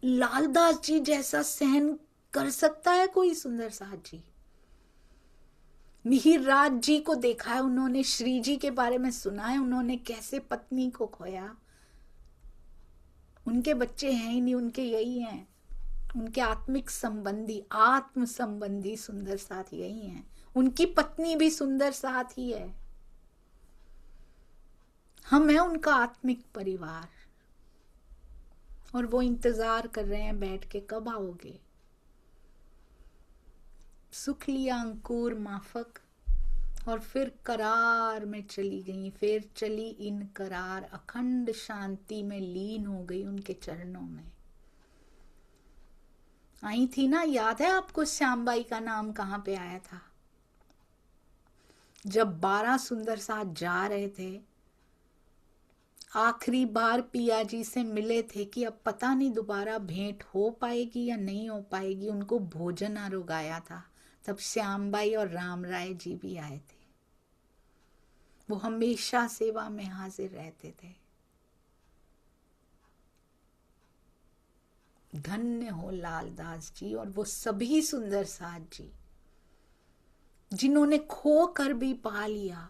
लालदास जी जैसा सहन कर सकता है कोई सुंदर साथ जी? मिहिर राज जी को देखा है उन्होंने, श्री जी के बारे में सुना है उन्होंने, कैसे पत्नी को खोया। उनके बच्चे हैं ही नहीं, उनके यही हैं, उनके आत्मिक संबंधी, आत्म संबंधी सुंदर साथ यही हैं। उनकी पत्नी भी सुंदर साथ ही है। हम हैं उनका आत्मिक परिवार, और वो इंतजार कर रहे हैं बैठ के, कब आओगे। सुख लिया अंकुर माफक, और फिर करार में चली गई। फिर चली इन करार, अखंड शांति में लीन हो गई उनके चरणों में। आई थी ना, याद है आपको श्यामबाई का नाम कहाँ पे आया था? जब 12 सुंदर साथ जा रहे थे, आखिरी बार पिया जी से मिले थे कि अब पता नहीं दोबारा भेंट हो पाएगी या नहीं हो पाएगी, उनको भोजन आरोगाया था। तब श्यामबाई और राम राय जी भी आए थे। वो हमेशा सेवा में हाजिर रहते थे। धन्य हो लालदास जी और वो सभी सुंदर साथ जी जिन्होंने खो कर भी पा लिया।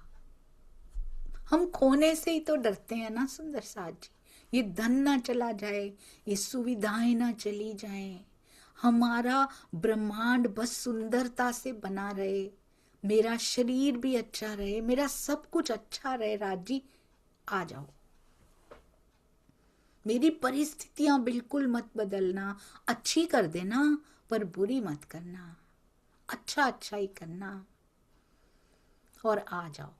हम खोने से ही तो डरते हैं ना सुंदर साथ जी, ये धन ना चला जाए, ये सुविधाएं ना चली जाएं, हमारा ब्रह्मांड बस सुंदरता से बना रहे, मेरा शरीर भी अच्छा रहे, मेरा सब कुछ अच्छा रहे। राज जी आ जाओ, मेरी परिस्थितियां बिल्कुल मत बदलना, अच्छी कर देना पर बुरी मत करना, अच्छा अच्छा ही करना, और आ जाओ।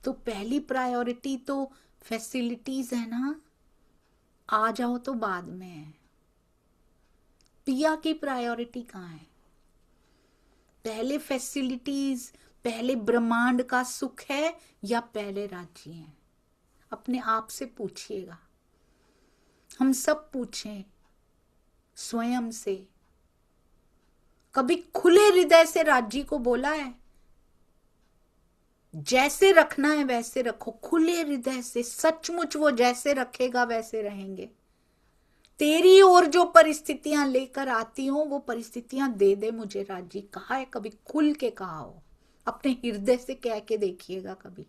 तो पहली प्रायोरिटी तो फैसिलिटीज है ना, आ जाओ तो बाद में है। पिया की प्रायोरिटी कहाँ है? पहले फैसिलिटीज, पहले ब्रह्मांड का सुख है या पहले राज्य है? अपने आप से पूछिएगा। हम सब पूछें स्वयं से। कभी खुले हृदय से राज्य को बोला है? जैसे रखना है वैसे रखो, खुले हृदय से। सचमुच वो जैसे रखेगा वैसे रहेंगे। तेरी ओर जो परिस्थितियां लेकर आती हो वो परिस्थितियां दे दे मुझे राज्य। कहा है कभी? खुल के कहा हो, अपने हृदय से कह के देखिएगा कभी,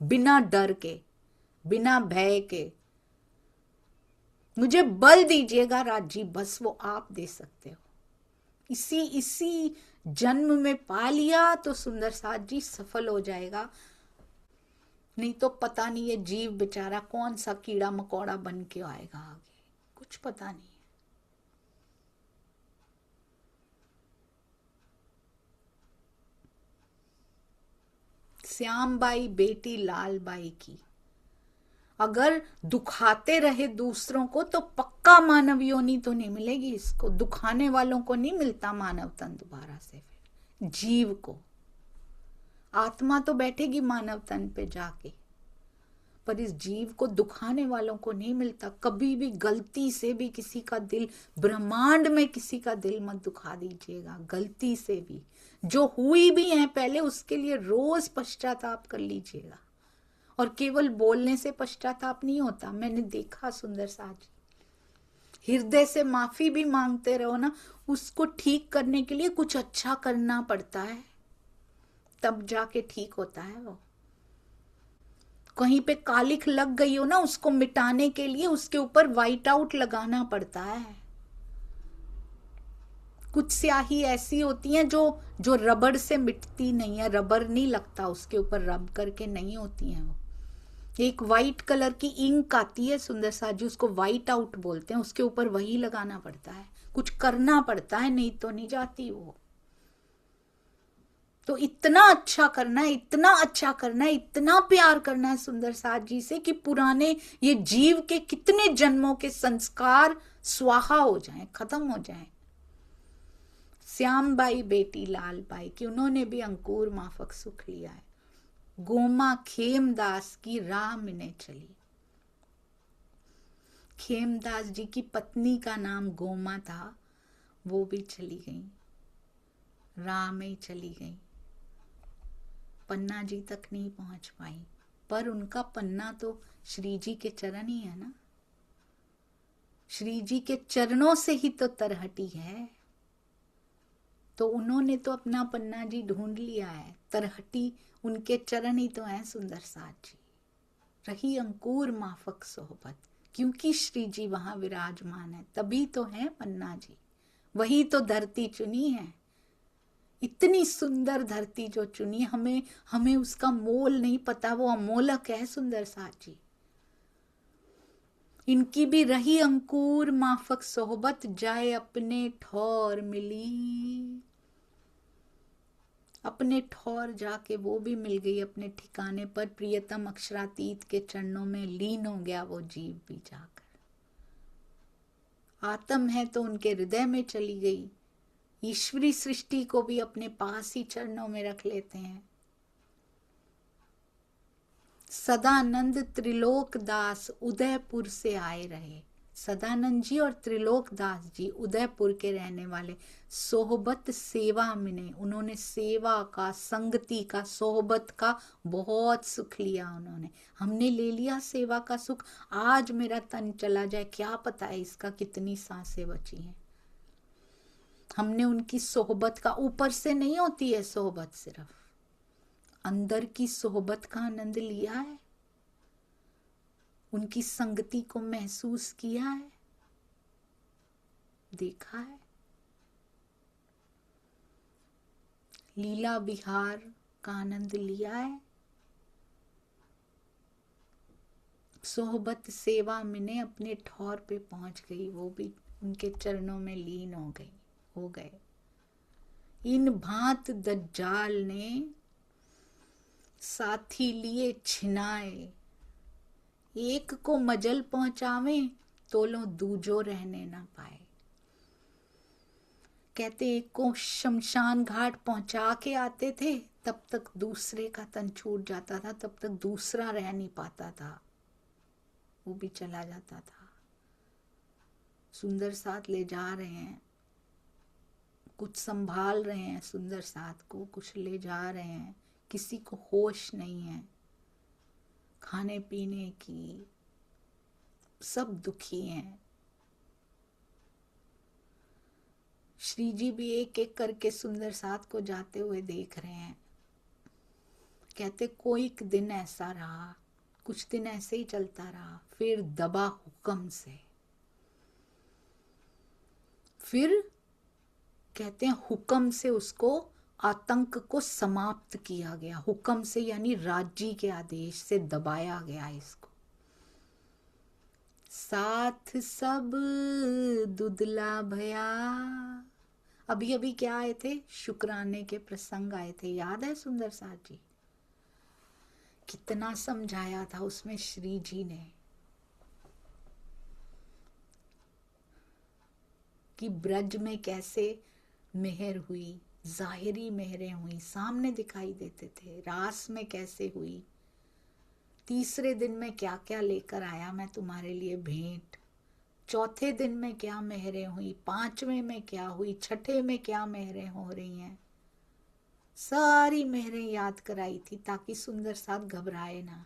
बिना डर के, बिना भय के। मुझे बल दीजिएगा राज्य, बस वो आप दे सकते हो। इसी जन्म में पा लिया तो सुंदर साथ जी सफल हो जाएगा। नहीं तो पता नहीं ये जीव बेचारा कौन सा कीड़ा मकोड़ा बन के आएगा आगे, कुछ पता नहीं। श्याम बाई बेटी लाल बाई की अगर दुखाते रहे दूसरों को तो पक्का मानव योनि तो नहीं मिलेगी इसको। दुखाने वालों को नहीं मिलता मानव तन दोबारा से। फिर जीव को, आत्मा तो बैठेगी मानव तन पे जाके, पर इस जीव को दुखाने वालों को नहीं मिलता। कभी भी गलती से भी किसी का दिल, ब्रह्मांड में किसी का दिल मत दुखा दीजिएगा गलती से भी। जो हुई भी है पहले उसके लिए रोज पश्चाताप कर लीजिएगा। और केवल बोलने से पश्चाताप नहीं होता, मैंने देखा सुंदर साज। हृदय से माफी भी मांगते रहो ना, उसको ठीक करने के लिए कुछ अच्छा करना पड़ता है, तब जाके ठीक होता है वो। कहीं पे कालिख लग गई हो ना, उसको मिटाने के लिए उसके ऊपर व्हाइट आउट लगाना पड़ता है। कुछ स्याही ऐसी होती है जो रबड़ से मिटती नहीं है, रबर नहीं लगता उसके ऊपर, रब करके नहीं होती है वो। एक वाइट कलर की इंक आती है सुंदर सा जी, उसको व्हाइट आउट बोलते हैं, उसके ऊपर वही लगाना पड़ता है, कुछ करना पड़ता है, नहीं तो नहीं जाती वो। तो इतना अच्छा करना है, इतना अच्छा करना है, इतना प्यार करना है सुंदर साथ जी से कि पुराने ये जीव के कितने जन्मों के संस्कार स्वाहा हो जाएं, खत्म हो जाएं। श्याम बाई बेटी लाल बाई की, उन्होंने भी अंकुर माफक सुख लिया है। गोमा खेमदास की राह में चली। खेमदास जी की पत्नी का नाम गोमा था, वो भी चली गई, राह में चली गई, पन्ना जी तक नहीं पहुंच पाई। पर उनका पन्ना तो श्री जी के चरण ही है ना, श्री जी के चरणों से ही तो तरहटी है। तो उन्होंने तो अपना पन्ना जी ढूंढ लिया है, तरहटी उनके चरण ही तो है सुंदर साथ जी। रही अंकुर माफक सोहबत, क्योंकि श्री जी वहां विराजमान है तभी तो है पन्ना जी, वही तो धरती चुनी है। इतनी सुंदर धरती जो चुनी, हमें उसका मोल नहीं पता, वो अमोलक है सुंदर साथ जी। इनकी भी रही अंकुर माफक सोहबत, जाए अपने ठौर मिली। अपने ठौर जाके वो भी मिल गई अपने ठिकाने पर, प्रियतम अक्षरातीत के चरणों में लीन हो गया वो जीव भी जाकर। आत्म है तो उनके हृदय में चली गई, ईश्वरी सृष्टि को भी अपने पास ही चरणों में रख लेते हैं। सदानंद त्रिलोक दास उदयपुर से आए रहे। सदानंद जी और त्रिलोक दास जी उदयपुर के रहने वाले। सोहबत सेवा मिने, उन्होंने सेवा का, संगति का, सोहबत का बहुत सुख लिया उन्होंने। हमने ले लिया सेवा का सुख, आज मेरा तन चला जाए क्या पता है इसका कितनी सांसें बची हैं। हमने उनकी सोहबत का, ऊपर से नहीं होती है सोहबत, सिर्फ अंदर की सोहबत का आनंद लिया है, उनकी संगति को महसूस किया है, देखा है। लीला विहार का आनंद लिया है। सोहबत सेवा मिने अपने ठौर पे पहुंच गई, वो भी उनके चरणों में लीन हो गए। इन भांत दज्जाल ने साथी लिए छिनाए, एक को मजल पहुंचावे तो लो दूजो रहने ना पाए। कहते एक को शमशान घाट पहुंचा के आते थे, तब तक दूसरे का तन छूट जाता था, तब तक दूसरा रह नहीं पाता था, वो भी चला जाता था। सुंदर साथ ले जा रहे हैं, कुछ संभाल रहे हैं सुंदर साथ को, कुछ ले जा रहे हैं, किसी को होश नहीं है खाने पीने की, सब दुखी हैं। श्री जी भी एक एक करके सुंदर साथ को जाते हुए देख रहे हैं। कहते कोई दिन ऐसा रहा, कुछ दिन ऐसे ही चलता रहा, फिर दबा हुक्म से, फिर कहते हैं हुक्म से उसको, आतंक को समाप्त किया गया। हुक्म से यानी राज्य के आदेश से दबाया गया इसको। साथ सब दुदला भया। अभी अभी क्या आए थे, शुक्राने के प्रसंग आए थे, याद है सुंदर साथ जी? कितना समझाया था उसमें श्री जी ने कि ब्रज में कैसे मेहर हुई, जाहिरी मेहरें हुई, सामने दिखाई देते थे। रास में कैसे हुई, तीसरे दिन में क्या क्या लेकर आया मैं तुम्हारे लिए भेंट, चौथे दिन में क्या मेहरें हुई, पांचवें में क्या हुई, छठे में क्या मेहरें हो रही हैं, सारी मेहरें याद कराई थी ताकि सुंदर साथ घबराए ना।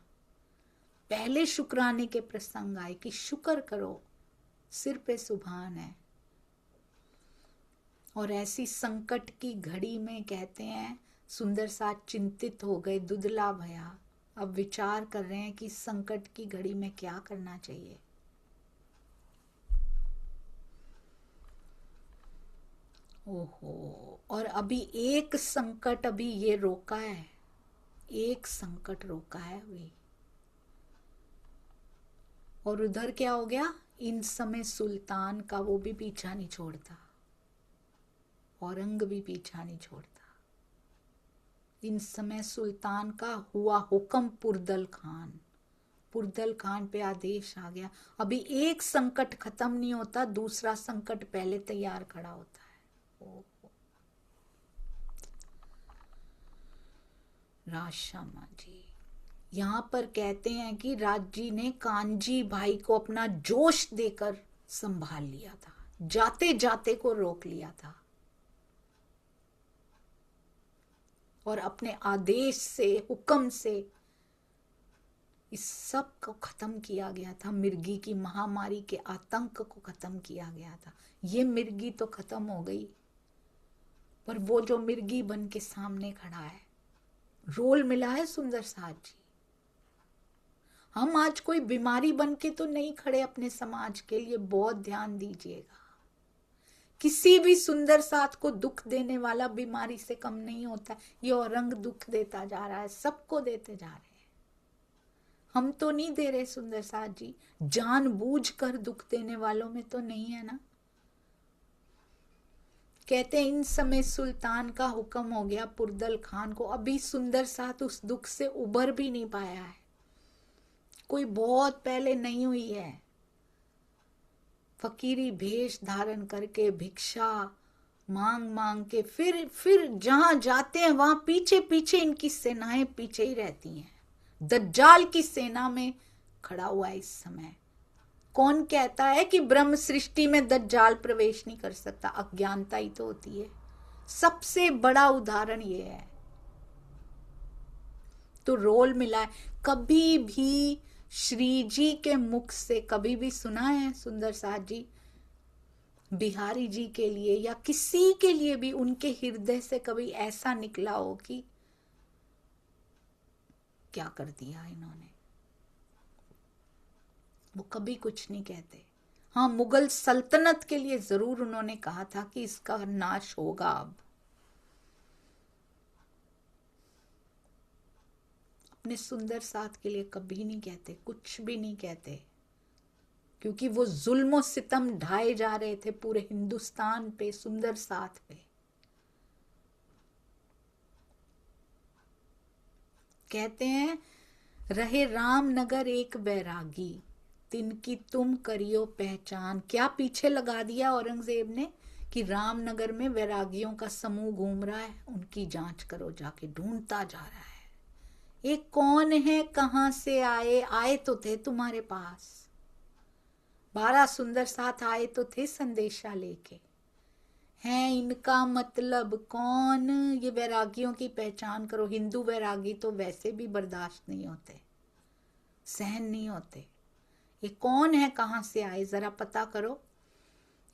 पहले शुक्राने के प्रसंग आए कि शुक्र करो, सिर पे सुभान है। और ऐसी संकट की घड़ी में कहते हैं सुंदर साथ चिंतित हो गए, दुदला भया। अब विचार कर रहे हैं कि संकट की घड़ी में क्या करना चाहिए। ओहो, और अभी एक संकट अभी ये रोका है, एक संकट रोका है अभी। और उधर क्या हो गया, इन समय सुल्तान का वो भी पीछा नहीं छोड़ता, औरंग भी पीछा नहीं छोड़ता। इन समय सुल्तान का हुआ हुक्म, पुरदल खान पे आदेश आ गया। अभी एक संकट खत्म नहीं होता, दूसरा संकट पहले तैयार खड़ा होता है। राशामा जी यहाँ पर कहते हैं कि राजी ने कांजी भाई को अपना जोश देकर संभाल लिया था, जाते जाते को रोक लिया था और अपने आदेश से, हुक्म से इस सब को खत्म किया गया था। मिर्गी की महामारी के आतंक को खत्म किया गया था। ये मिर्गी तो खत्म हो गई, पर वो जो मिर्गी बन के सामने खड़ा है, रोल मिला है सुंदर साथ जी। हम आज कोई बीमारी बन के तो नहीं खड़े अपने समाज के लिए, बहुत ध्यान दीजिएगा। किसी भी सुंदर साथ को दुख देने वाला बीमारी से कम नहीं होता। ये औरंग दुख देता जा रहा है, सबको देते जा रहे हैं। हम तो नहीं दे रहे सुंदर साथ जी, जानबूझकर दुख देने वालों में तो नहीं है ना। कहते हैं इन समय सुल्तान का हुक्म हो गया पुरदल खान को। अभी सुंदर साथ उस दुख से उबर भी नहीं पाया है, कोई बहुत पहले नहीं हुई है। फकीरी भेष धारण करके भिक्षा मांग मांग के फिर जहां जाते हैं वहां पीछे पीछे इनकी सेनाएं पीछे ही रहती हैं। दज्जाल की सेना में खड़ा हुआ है इस समय। कौन कहता है कि ब्रह्म सृष्टि में दज्जाल प्रवेश नहीं कर सकता? अज्ञानता ही तो होती है। सबसे बड़ा उदाहरण ये है। तो रोल मिला है। कभी भी श्री जी के मुख से कभी भी सुना है सुंदर साथ जी, बिहारी जी के लिए या किसी के लिए भी उनके हृदय से कभी ऐसा निकला हो कि क्या कर दिया इन्होंने? वो कभी कुछ नहीं कहते। हाँ, मुगल सल्तनत के लिए जरूर उन्होंने कहा था कि इसका नाश होगा। अब अपने सुंदर साथ के लिए कभी नहीं कहते, कुछ भी नहीं कहते, क्योंकि वो जुल्म सितम ढाए जा रहे थे पूरे हिंदुस्तान पे, सुंदर साथ पे। कहते हैं रहे रामनगर एक बैरागी, तिनकी तुम करियो पहचान। क्या पीछे लगा दिया औरंगजेब ने कि रामनगर में वैरागियों का समूह घूम रहा है, उनकी जांच करो जाके। ढूंढता जा रहा है ये कौन है, कहां से आए, आए तो थे तुम्हारे पास, 12 सुंदर साथ आए तो थे संदेशा लेके, हैं इनका मतलब कौन। ये वैरागियों की पहचान करो। हिंदू वैरागी तो वैसे भी बर्दाश्त नहीं होते, सहन नहीं होते। ये कौन है, कहां से आए, जरा पता करो,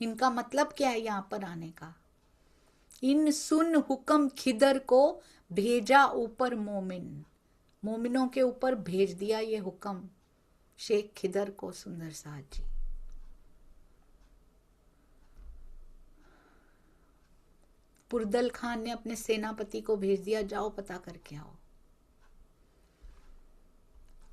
इनका मतलब क्या है यहां पर आने का। इन सुन हुक्म खिदर को भेजा ऊपर मोमिन, मोमिनों के ऊपर भेज दिया ये हुक्म शेख खिदर को, सुंदर साथ जी। पुरदल खान ने अपने सेनापति को भेज दिया, जाओ पता करके आओ।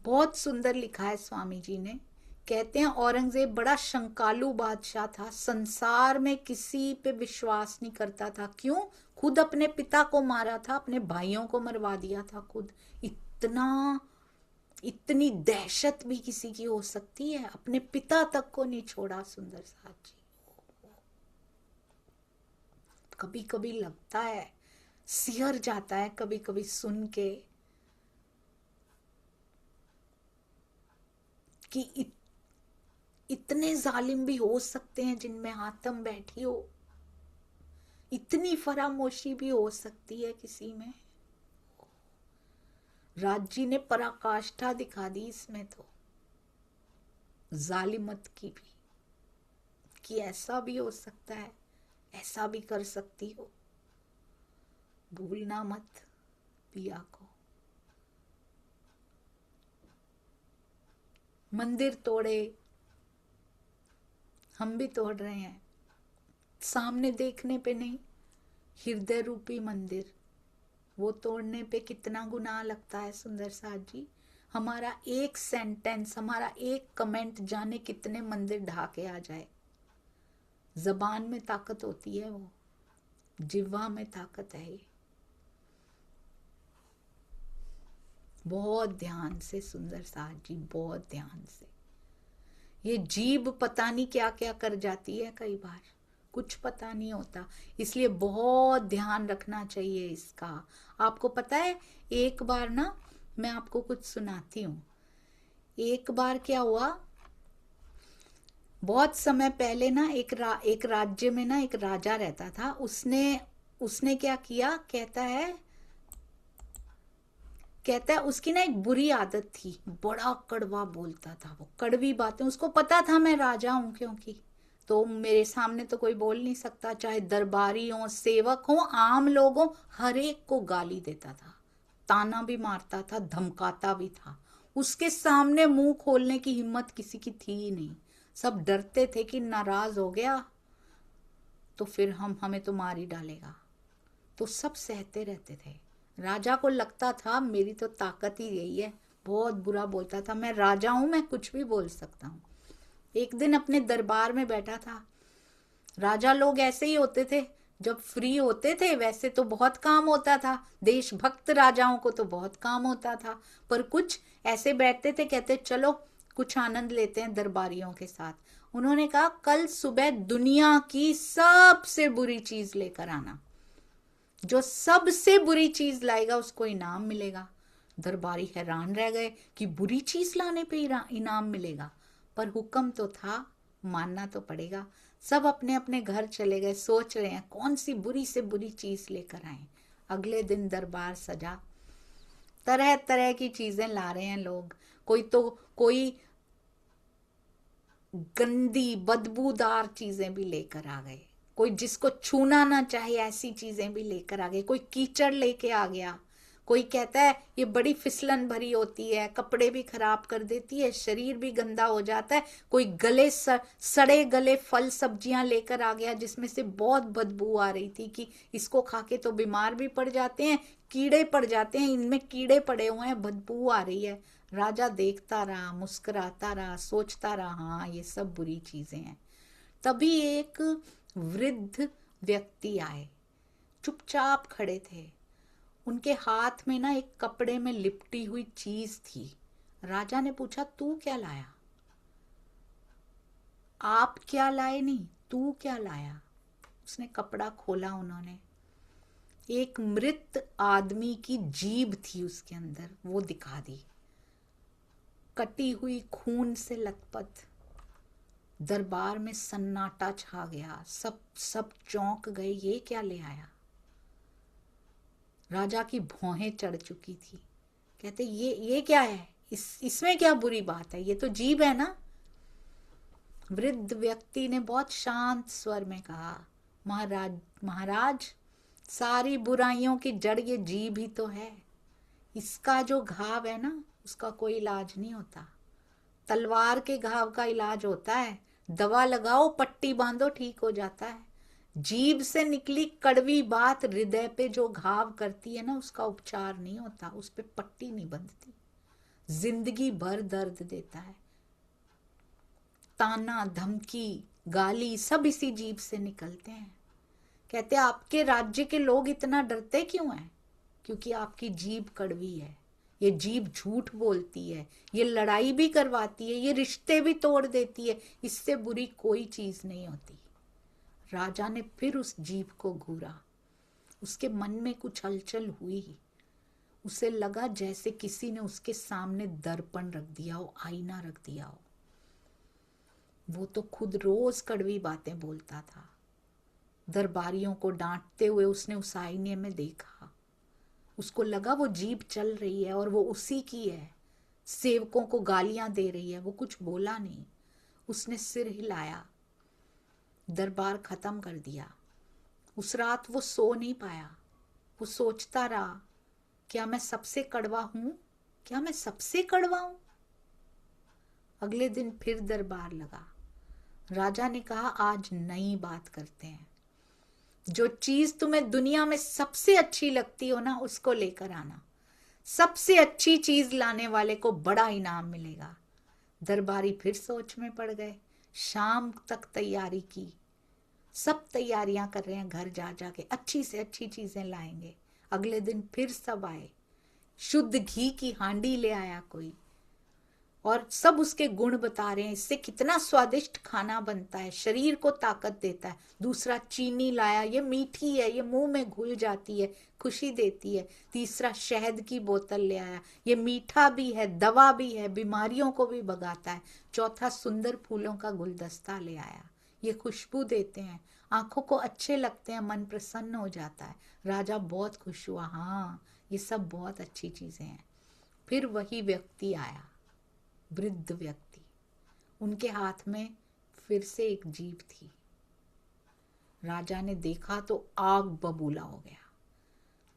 बहुत सुंदर लिखा है स्वामी जी ने। कहते हैं औरंगजेब बड़ा शंकालु बादशाह था, संसार में किसी पे विश्वास नहीं करता था। क्यों? खुद अपने पिता को मारा था, अपने भाइयों को मरवा दिया था खुद। इतनी दहशत भी किसी की हो सकती है? अपने पिता तक को नहीं छोड़ा सुंदर साथ जी। कभी कभी लगता है, सिहर जाता है कभी कभी सुन के कि इतने जालिम भी हो सकते हैं जिनमें आत्म बैठी हो, इतनी फरामोशी भी हो सकती है किसी में। राज जी ने पराकाष्ठा दिखा दी इसमें तो, जालिमत की भी, कि ऐसा भी हो सकता है, ऐसा भी कर सकती हो। भूलना मत पिया को। मंदिर तोड़े, हम भी तोड़ रहे हैं, सामने देखने पे नहीं, हृदय रूपी मंदिर, वो तोड़ने पे कितना गुनाह लगता है सुंदर साथ जी। हमारा एक सेंटेंस, हमारा एक कमेंट जाने कितने मंदिर ढा के आ जाए। जबान में ताकत होती है, वो जिह्वा में ताकत है। ये बहुत ध्यान से सुंदर साथ जी, बहुत ध्यान से। ये जीभ पता नहीं क्या क्या कर जाती है, कई बार कुछ पता नहीं होता, इसलिए बहुत ध्यान रखना चाहिए इसका। आपको पता है, एक बार ना, मैं आपको कुछ सुनाती हूँ। एक बार क्या हुआ, बहुत समय पहले ना, एक राज्य में ना एक राजा रहता था। उसने क्या किया, कहता है उसकी ना एक बुरी आदत थी, बड़ा कड़वा बोलता था वो, कड़वी बातें। उसको पता था मैं राजा हूं, क्योंकि तो मेरे सामने तो कोई बोल नहीं सकता, चाहे दरबारी हो, सेवक हो, आम लोग हो, हर एक को गाली देता था, ताना भी मारता था, धमकाता भी था। उसके सामने मुंह खोलने की हिम्मत किसी की थी ही नहीं। सब डरते थे कि नाराज हो गया तो फिर हमें तो मार ही डालेगा, तो सब सहते रहते थे। राजा को लगता था मेरी तो ताकत ही यही है, बहुत बुरा बोलता था, मैं राजा हूं, मैं कुछ भी बोल सकता हूं। एक दिन अपने दरबार में बैठा था। राजा लोग ऐसे ही होते थे, जब फ्री होते थे वैसे तो बहुत काम होता था, देशभक्त राजाओं को तो बहुत काम होता था, पर कुछ ऐसे बैठते थे, कहते चलो कुछ आनंद लेते हैं दरबारियों के साथ। उन्होंने कहा कल सुबह दुनिया की सबसे बुरी चीज लेकर आना, जो सबसे बुरी चीज लाएगा उसको इनाम मिलेगा। दरबारी हैरान रह गए कि बुरी चीज लाने पे इनाम मिलेगा, पर हुक्म तो था, मानना तो पड़ेगा। सब अपने अपने घर चले गए, सोच रहे हैं कौन सी बुरी से बुरी चीज लेकर आए। अगले दिन दरबार सजा, तरह तरह की चीजें ला रहे हैं लोग। कोई गंदी बदबूदार चीजें भी लेकर आ गए, कोई जिसको छूना ना चाहे ऐसी चीजें भी लेकर आ गए, कोई कीचड़ लेके आ गया, कोई कहता है ये बड़ी फिसलन भरी होती है, कपड़े भी खराब कर देती है, शरीर भी गंदा हो जाता है, कोई सड़े गले फल सब्जियां लेकर आ गया जिसमें से बहुत बदबू आ रही थी कि इसको खा के तो बीमार भी पड़ जाते हैं, कीड़े पड़ जाते हैं, इनमें कीड़े पड़े हुए हैं, बदबू आ रही है। राजा देखता रहा, मुस्कुराता रहा, सोचता रहा हाँ ये सब बुरी चीजें हैं। तभी एक वृद्ध व्यक्ति आए, चुपचाप खड़े थे, उनके हाथ में ना एक कपड़े में लिपटी हुई चीज थी। राजा ने पूछा तू क्या लाया? आप क्या लाए नहीं, तू क्या लाया? उसने कपड़ा खोला, उन्होंने एक मृत आदमी की जीभ थी उसके अंदर, वो दिखा दी, कटी हुई, खून से लथपथ। दरबार में सन्नाटा छा गया, सब चौंक गए, ये क्या ले आया। राजा की भौहें चढ़ चुकी थी। कहते ये क्या है, इसमें क्या बुरी बात है, ये तो जीभ है ना। वृद्ध व्यक्ति ने बहुत शांत स्वर में कहा, महाराज, सारी बुराइयों की जड़ ये जीभ ही तो है। इसका जो घाव है ना, उसका कोई इलाज नहीं होता। तलवार के घाव का इलाज होता है, दवा लगाओ, पट्टी बांधो, ठीक हो जाता है। जीभ से निकली कड़वी बात हृदय पे जो घाव करती है ना, उसका उपचार नहीं होता, उस पे पट्टी नहीं बंधती, जिंदगी भर दर्द देता है। ताना, धमकी, गाली सब इसी जीभ से निकलते हैं। कहते आपके राज्य के लोग इतना डरते क्यों हैं? क्योंकि आपकी जीभ कड़वी है। ये जीभ झूठ बोलती है, ये लड़ाई भी करवाती है, ये रिश्ते भी तोड़ देती है, इससे बुरी कोई चीज नहीं होती। राजा ने फिर उस जीभ को घूरा, उसके मन में कुछ हलचल हुई। उसे लगा जैसे किसी ने उसके सामने दर्पण रख दिया हो, आईना रख दिया हो। वो तो खुद रोज कड़वी बातें बोलता था। दरबारियों को डांटते हुए उसने उस आईने में देखा। उसको लगा वो जीभ चल रही है और वो उसी की है। सेवकों को गालियां दे रही है। वो कुछ बोला नहीं, उसने सिर हिलाया, दरबार खत्म कर दिया। उस रात वो सो नहीं पाया। वो सोचता रहा, क्या मैं सबसे कड़वा हूं? क्या मैं सबसे कड़वा हूं? अगले दिन फिर दरबार लगा। राजा ने कहा, आज नई बात करते हैं। जो चीज तुम्हें दुनिया में सबसे अच्छी लगती हो ना, उसको लेकर आना। सबसे अच्छी चीज लाने वाले को बड़ा इनाम मिलेगा। दरबारी फिर सोच में पड़ गए। शाम तक तैयारी की, सब तैयारियां कर रहे हैं, घर जा जाके अच्छी से अच्छी चीजें लाएंगे। अगले दिन फिर सब आए। शुद्ध घी की हांडी ले आया कोई, और सब उसके गुण बता रहे हैं, इससे कितना स्वादिष्ट खाना बनता है, शरीर को ताकत देता है। दूसरा चीनी लाया, ये मीठी है, ये मुंह में घुल जाती है, खुशी देती है। तीसरा शहद की बोतल ले आया, ये मीठा भी है, दवा भी है, बीमारियों को भी भगाता है। चौथा सुंदर फूलों का गुलदस्ता ले आया, ये खुशबू देते हैं, आंखों को अच्छे लगते हैं, मन प्रसन्न हो जाता है। राजा बहुत खुश हुआ, हाँ ये सब बहुत अच्छी चीजें हैं। फिर वही व्यक्ति आया, वृद्ध व्यक्ति। उनके हाथ में फिर से एक जीभ थी। राजा ने देखा तो आग बबूला हो गया।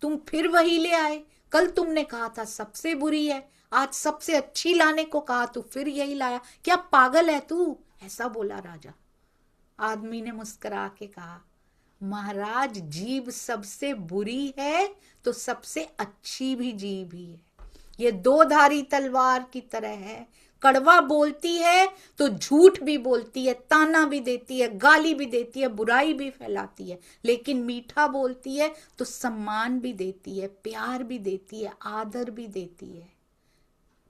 तुम फिर वही ले आए? कल तुमने कहा था सबसे बुरी है, आज सबसे अच्छी लाने को कहा, तू फिर यही लाया, क्या पागल है तू? ऐसा बोला राजा। आदमी ने मुस्कुरा के कहा, महाराज जीभ सबसे बुरी है तो सबसे अच्छी भी जीभ ही है। ये दो धारी तलवार की तरह है, कड़वा बोलती है तो झूठ भी बोलती है, ताना भी देती है, गाली भी देती है, बुराई भी फैलाती है। लेकिन मीठा बोलती है तो सम्मान भी देती है, प्यार भी देती है, आदर भी देती है,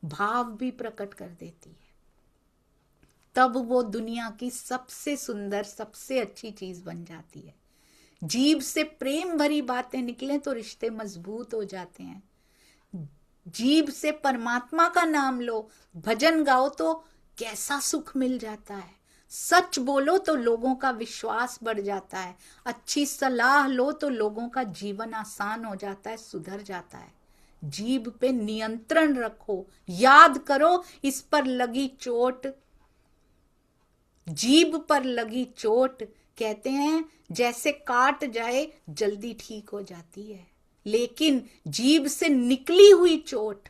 भाव भी प्रकट कर देती है। तब वो दुनिया की सबसे सुंदर, सबसे अच्छी चीज बन जाती है। जीभ से प्रेम भरी बातें निकलें तो रिश्ते मजबूत हो जाते हैं। जीभ से परमात्मा का नाम लो, भजन गाओ तो कैसा सुख मिल जाता है। सच बोलो तो लोगों का विश्वास बढ़ जाता है। अच्छी सलाह लो तो लोगों का जीवन आसान हो जाता है, सुधर जाता है। जीभ पे नियंत्रण रखो, याद करो इस पर लगी चोट, जीभ पर लगी चोट कहते हैं जैसे काट जाए जल्दी ठीक हो जाती है, लेकिन जीभ से निकली हुई चोट,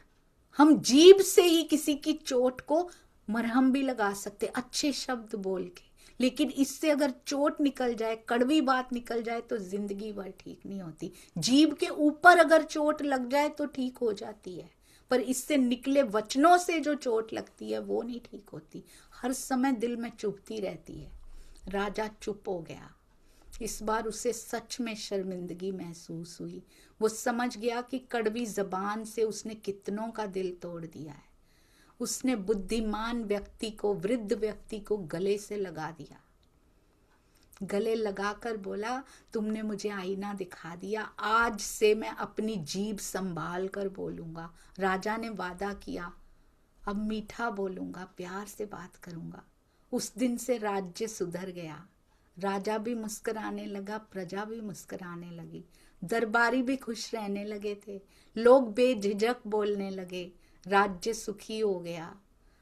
हम जीभ से ही किसी की चोट को मरहम भी लगा सकते अच्छे शब्द बोल के। लेकिन इससे अगर चोट निकल जाए, कड़वी बात निकल जाए तो जिंदगी भर ठीक नहीं होती। जीभ के ऊपर अगर चोट लग जाए तो ठीक हो जाती है, पर इससे निकले वचनों से जो चोट लगती है वो नहीं ठीक होती, हर समय दिल में चुभती रहती है। राजा चुप हो गया। इस बार उसे सच में शर्मिंदगी महसूस हुई। वो समझ गया कि कड़वी जबान से उसने कितनों का दिल तोड़ दिया है। उसने बुद्धिमान व्यक्ति को, वृद्ध व्यक्ति को गले से लगा दिया। गले लगाकर बोला, तुमने मुझे आईना दिखा दिया, आज से मैं अपनी जीभ संभाल कर बोलूंगा। राजा ने वादा किया, अब मीठा बोलूंगा, प्यार से बात करूंगा। उस दिन से राज्य सुधर गया। राजा भी मुस्कुराने लगा, प्रजा भी मुस्कुराने लगी, दरबारी भी खुश रहने लगे थे, लोग बेझिझक बोलने लगे, राज्य सुखी हो गया।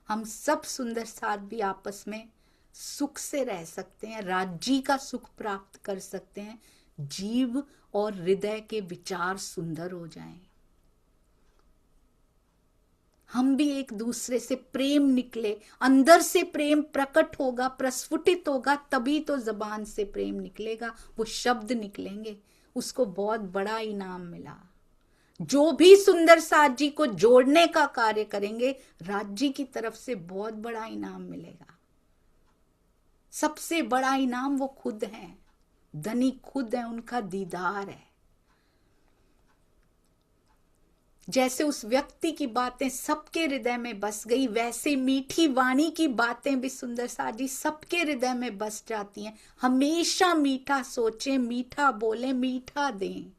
हम सब सुंदर साथ भी आपस में सुख से रह सकते हैं, राज्य का सुख प्राप्त कर सकते हैं, जीव और हृदय के विचार सुंदर हो जाएं। हम भी एक दूसरे से प्रेम निकले, अंदर से प्रेम प्रकट होगा, प्रस्फुटित होगा, तभी तो जबान से प्रेम निकलेगा, वो शब्द निकलेंगे, उसको बहुत बड़ा इनाम मिला। जो भी सुंदर साथ जी को जोड़ने का कार्य करेंगे, राज्य की तरफ से बहुत बड़ा इनाम मिलेगा। सबसे बड़ा इनाम वो खुद हैं, धनी खुद है, उनका दीदार है। जैसे उस व्यक्ति की बातें सबके हृदय में बस गई, वैसे मीठी वाणी की बातें भी सुंदर साथ जी सबके हृदय में बस जाती हैं। हमेशा मीठा सोचें, मीठा बोलें, मीठा दें,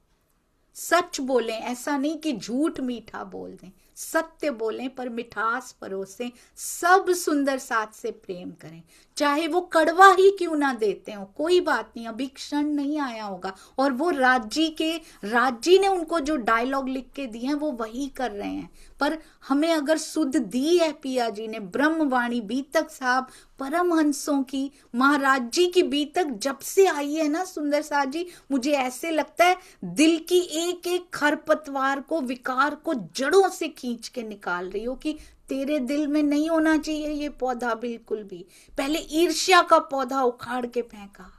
सच बोलें, ऐसा नहीं कि झूठ मीठा बोल दें, सत्य बोलें पर मिठास परोसें। सब सुंदर साथ से प्रेम करें, चाहे वो कड़वा ही क्यों ना देते हो, कोई बात नहीं, अभी क्षण नहीं आया होगा। और वो राज्य ने उनको जो डायलॉग लिख के दिए हैं वो वही कर रहे हैं। पर हमें अगर सुध दी है पिया जी ने, ब्रह्मवाणी बीतक साहब परमहंसों की, महाराज जी की बीतक जब से आई है ना सुंदर साथ जी, मुझे ऐसे लगता है दिल की एक एक खरपतवार को, विकार को जड़ों से खींच के निकाल रही हो कि तेरे दिल में नहीं होना चाहिए ये पौधा बिल्कुल भी। पहले ईर्ष्या का पौधा उखाड़ के फेंका,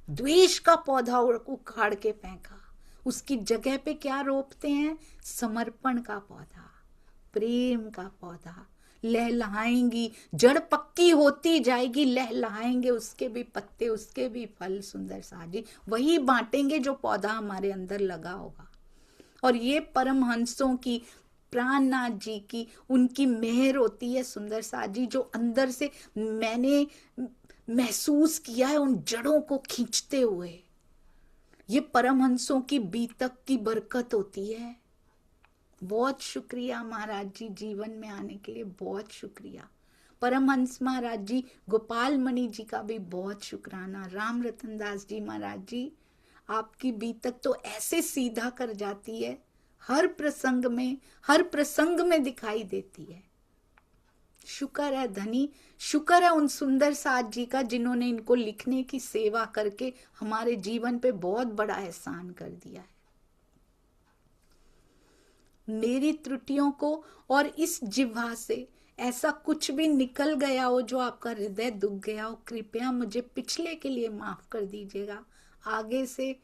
द्वेष का पौधा उखाड़ के फेंका, उसकी जगह पे क्या रोपते हैं? समर्पण का पौधा, प्रेम का पौधा। लहलहाएंगी, जड़ पक्की होती जाएगी, लहलहाएंगे उसके भी पत्ते, उसके भी फल सुंदर साथ जी, वही बांटेंगे जो पौधा हमारे अंदर लगा होगा। और ये परमहंसों की, प्राणनाथ जी की, उनकी मेहर होती है सुंदर साथ जी, जो अंदर से मैंने महसूस किया है उन जड़ों को खींचते हुए। ये परमहंसों की बीतक की बरकत होती है। बहुत शुक्रिया महाराज जी, जीवन में आने के लिए बहुत शुक्रिया। परमहंस महाराज जी, गोपाल मणि जी का भी बहुत शुक्राना। राम रतन दास जी महाराज जी, आपकी बीतक तो ऐसे सीधा कर जाती है, हर प्रसंग में दिखाई देती है। शुक्र है धनी, शुक्र है उन सुंदर साथ जी का जिन्होंने इनको लिखने की सेवा करके हमारे जीवन पे बहुत बड़ा एहसान कर दिया है। मेरी त्रुटियों को और इस जिह्वा से ऐसा कुछ भी निकल गया हो जो आपका हृदय दुख गया हो, कृपया मुझे पिछले के लिए माफ कर दीजिएगा। आगे से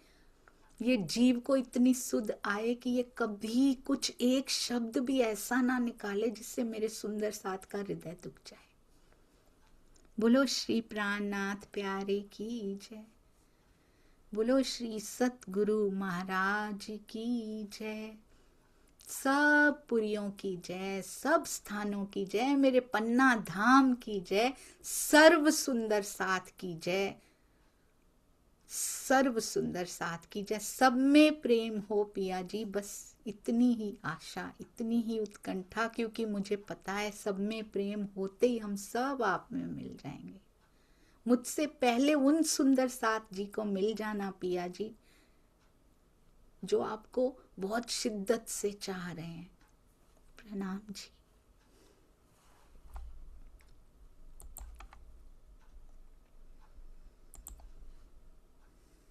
ये जीव को इतनी सुध आए कि ये कभी कुछ एक शब्द भी ऐसा ना निकाले जिससे मेरे सुंदर साथ का हृदय दुख जाए। बोलो श्री प्राणनाथ प्यारे की जय, बोलो श्री सतगुरु महाराज की जय, सब पुरियों की जय, सब स्थानों की जय, मेरे पन्ना धाम की जय, सर्व सुंदर साथ की जय, सर्व सुंदर साथ की जय। सब में प्रेम हो पिया जी, बस इतनी ही आशा, इतनी ही उत्कंठा, क्योंकि मुझे पता है सब में प्रेम होते ही हम सब आप में मिल जाएंगे। मुझसे पहले उन सुंदर साथ जी को मिल जाना पिया जी, जो आपको बहुत शिद्दत से चाह रहे हैं। प्रणाम जी।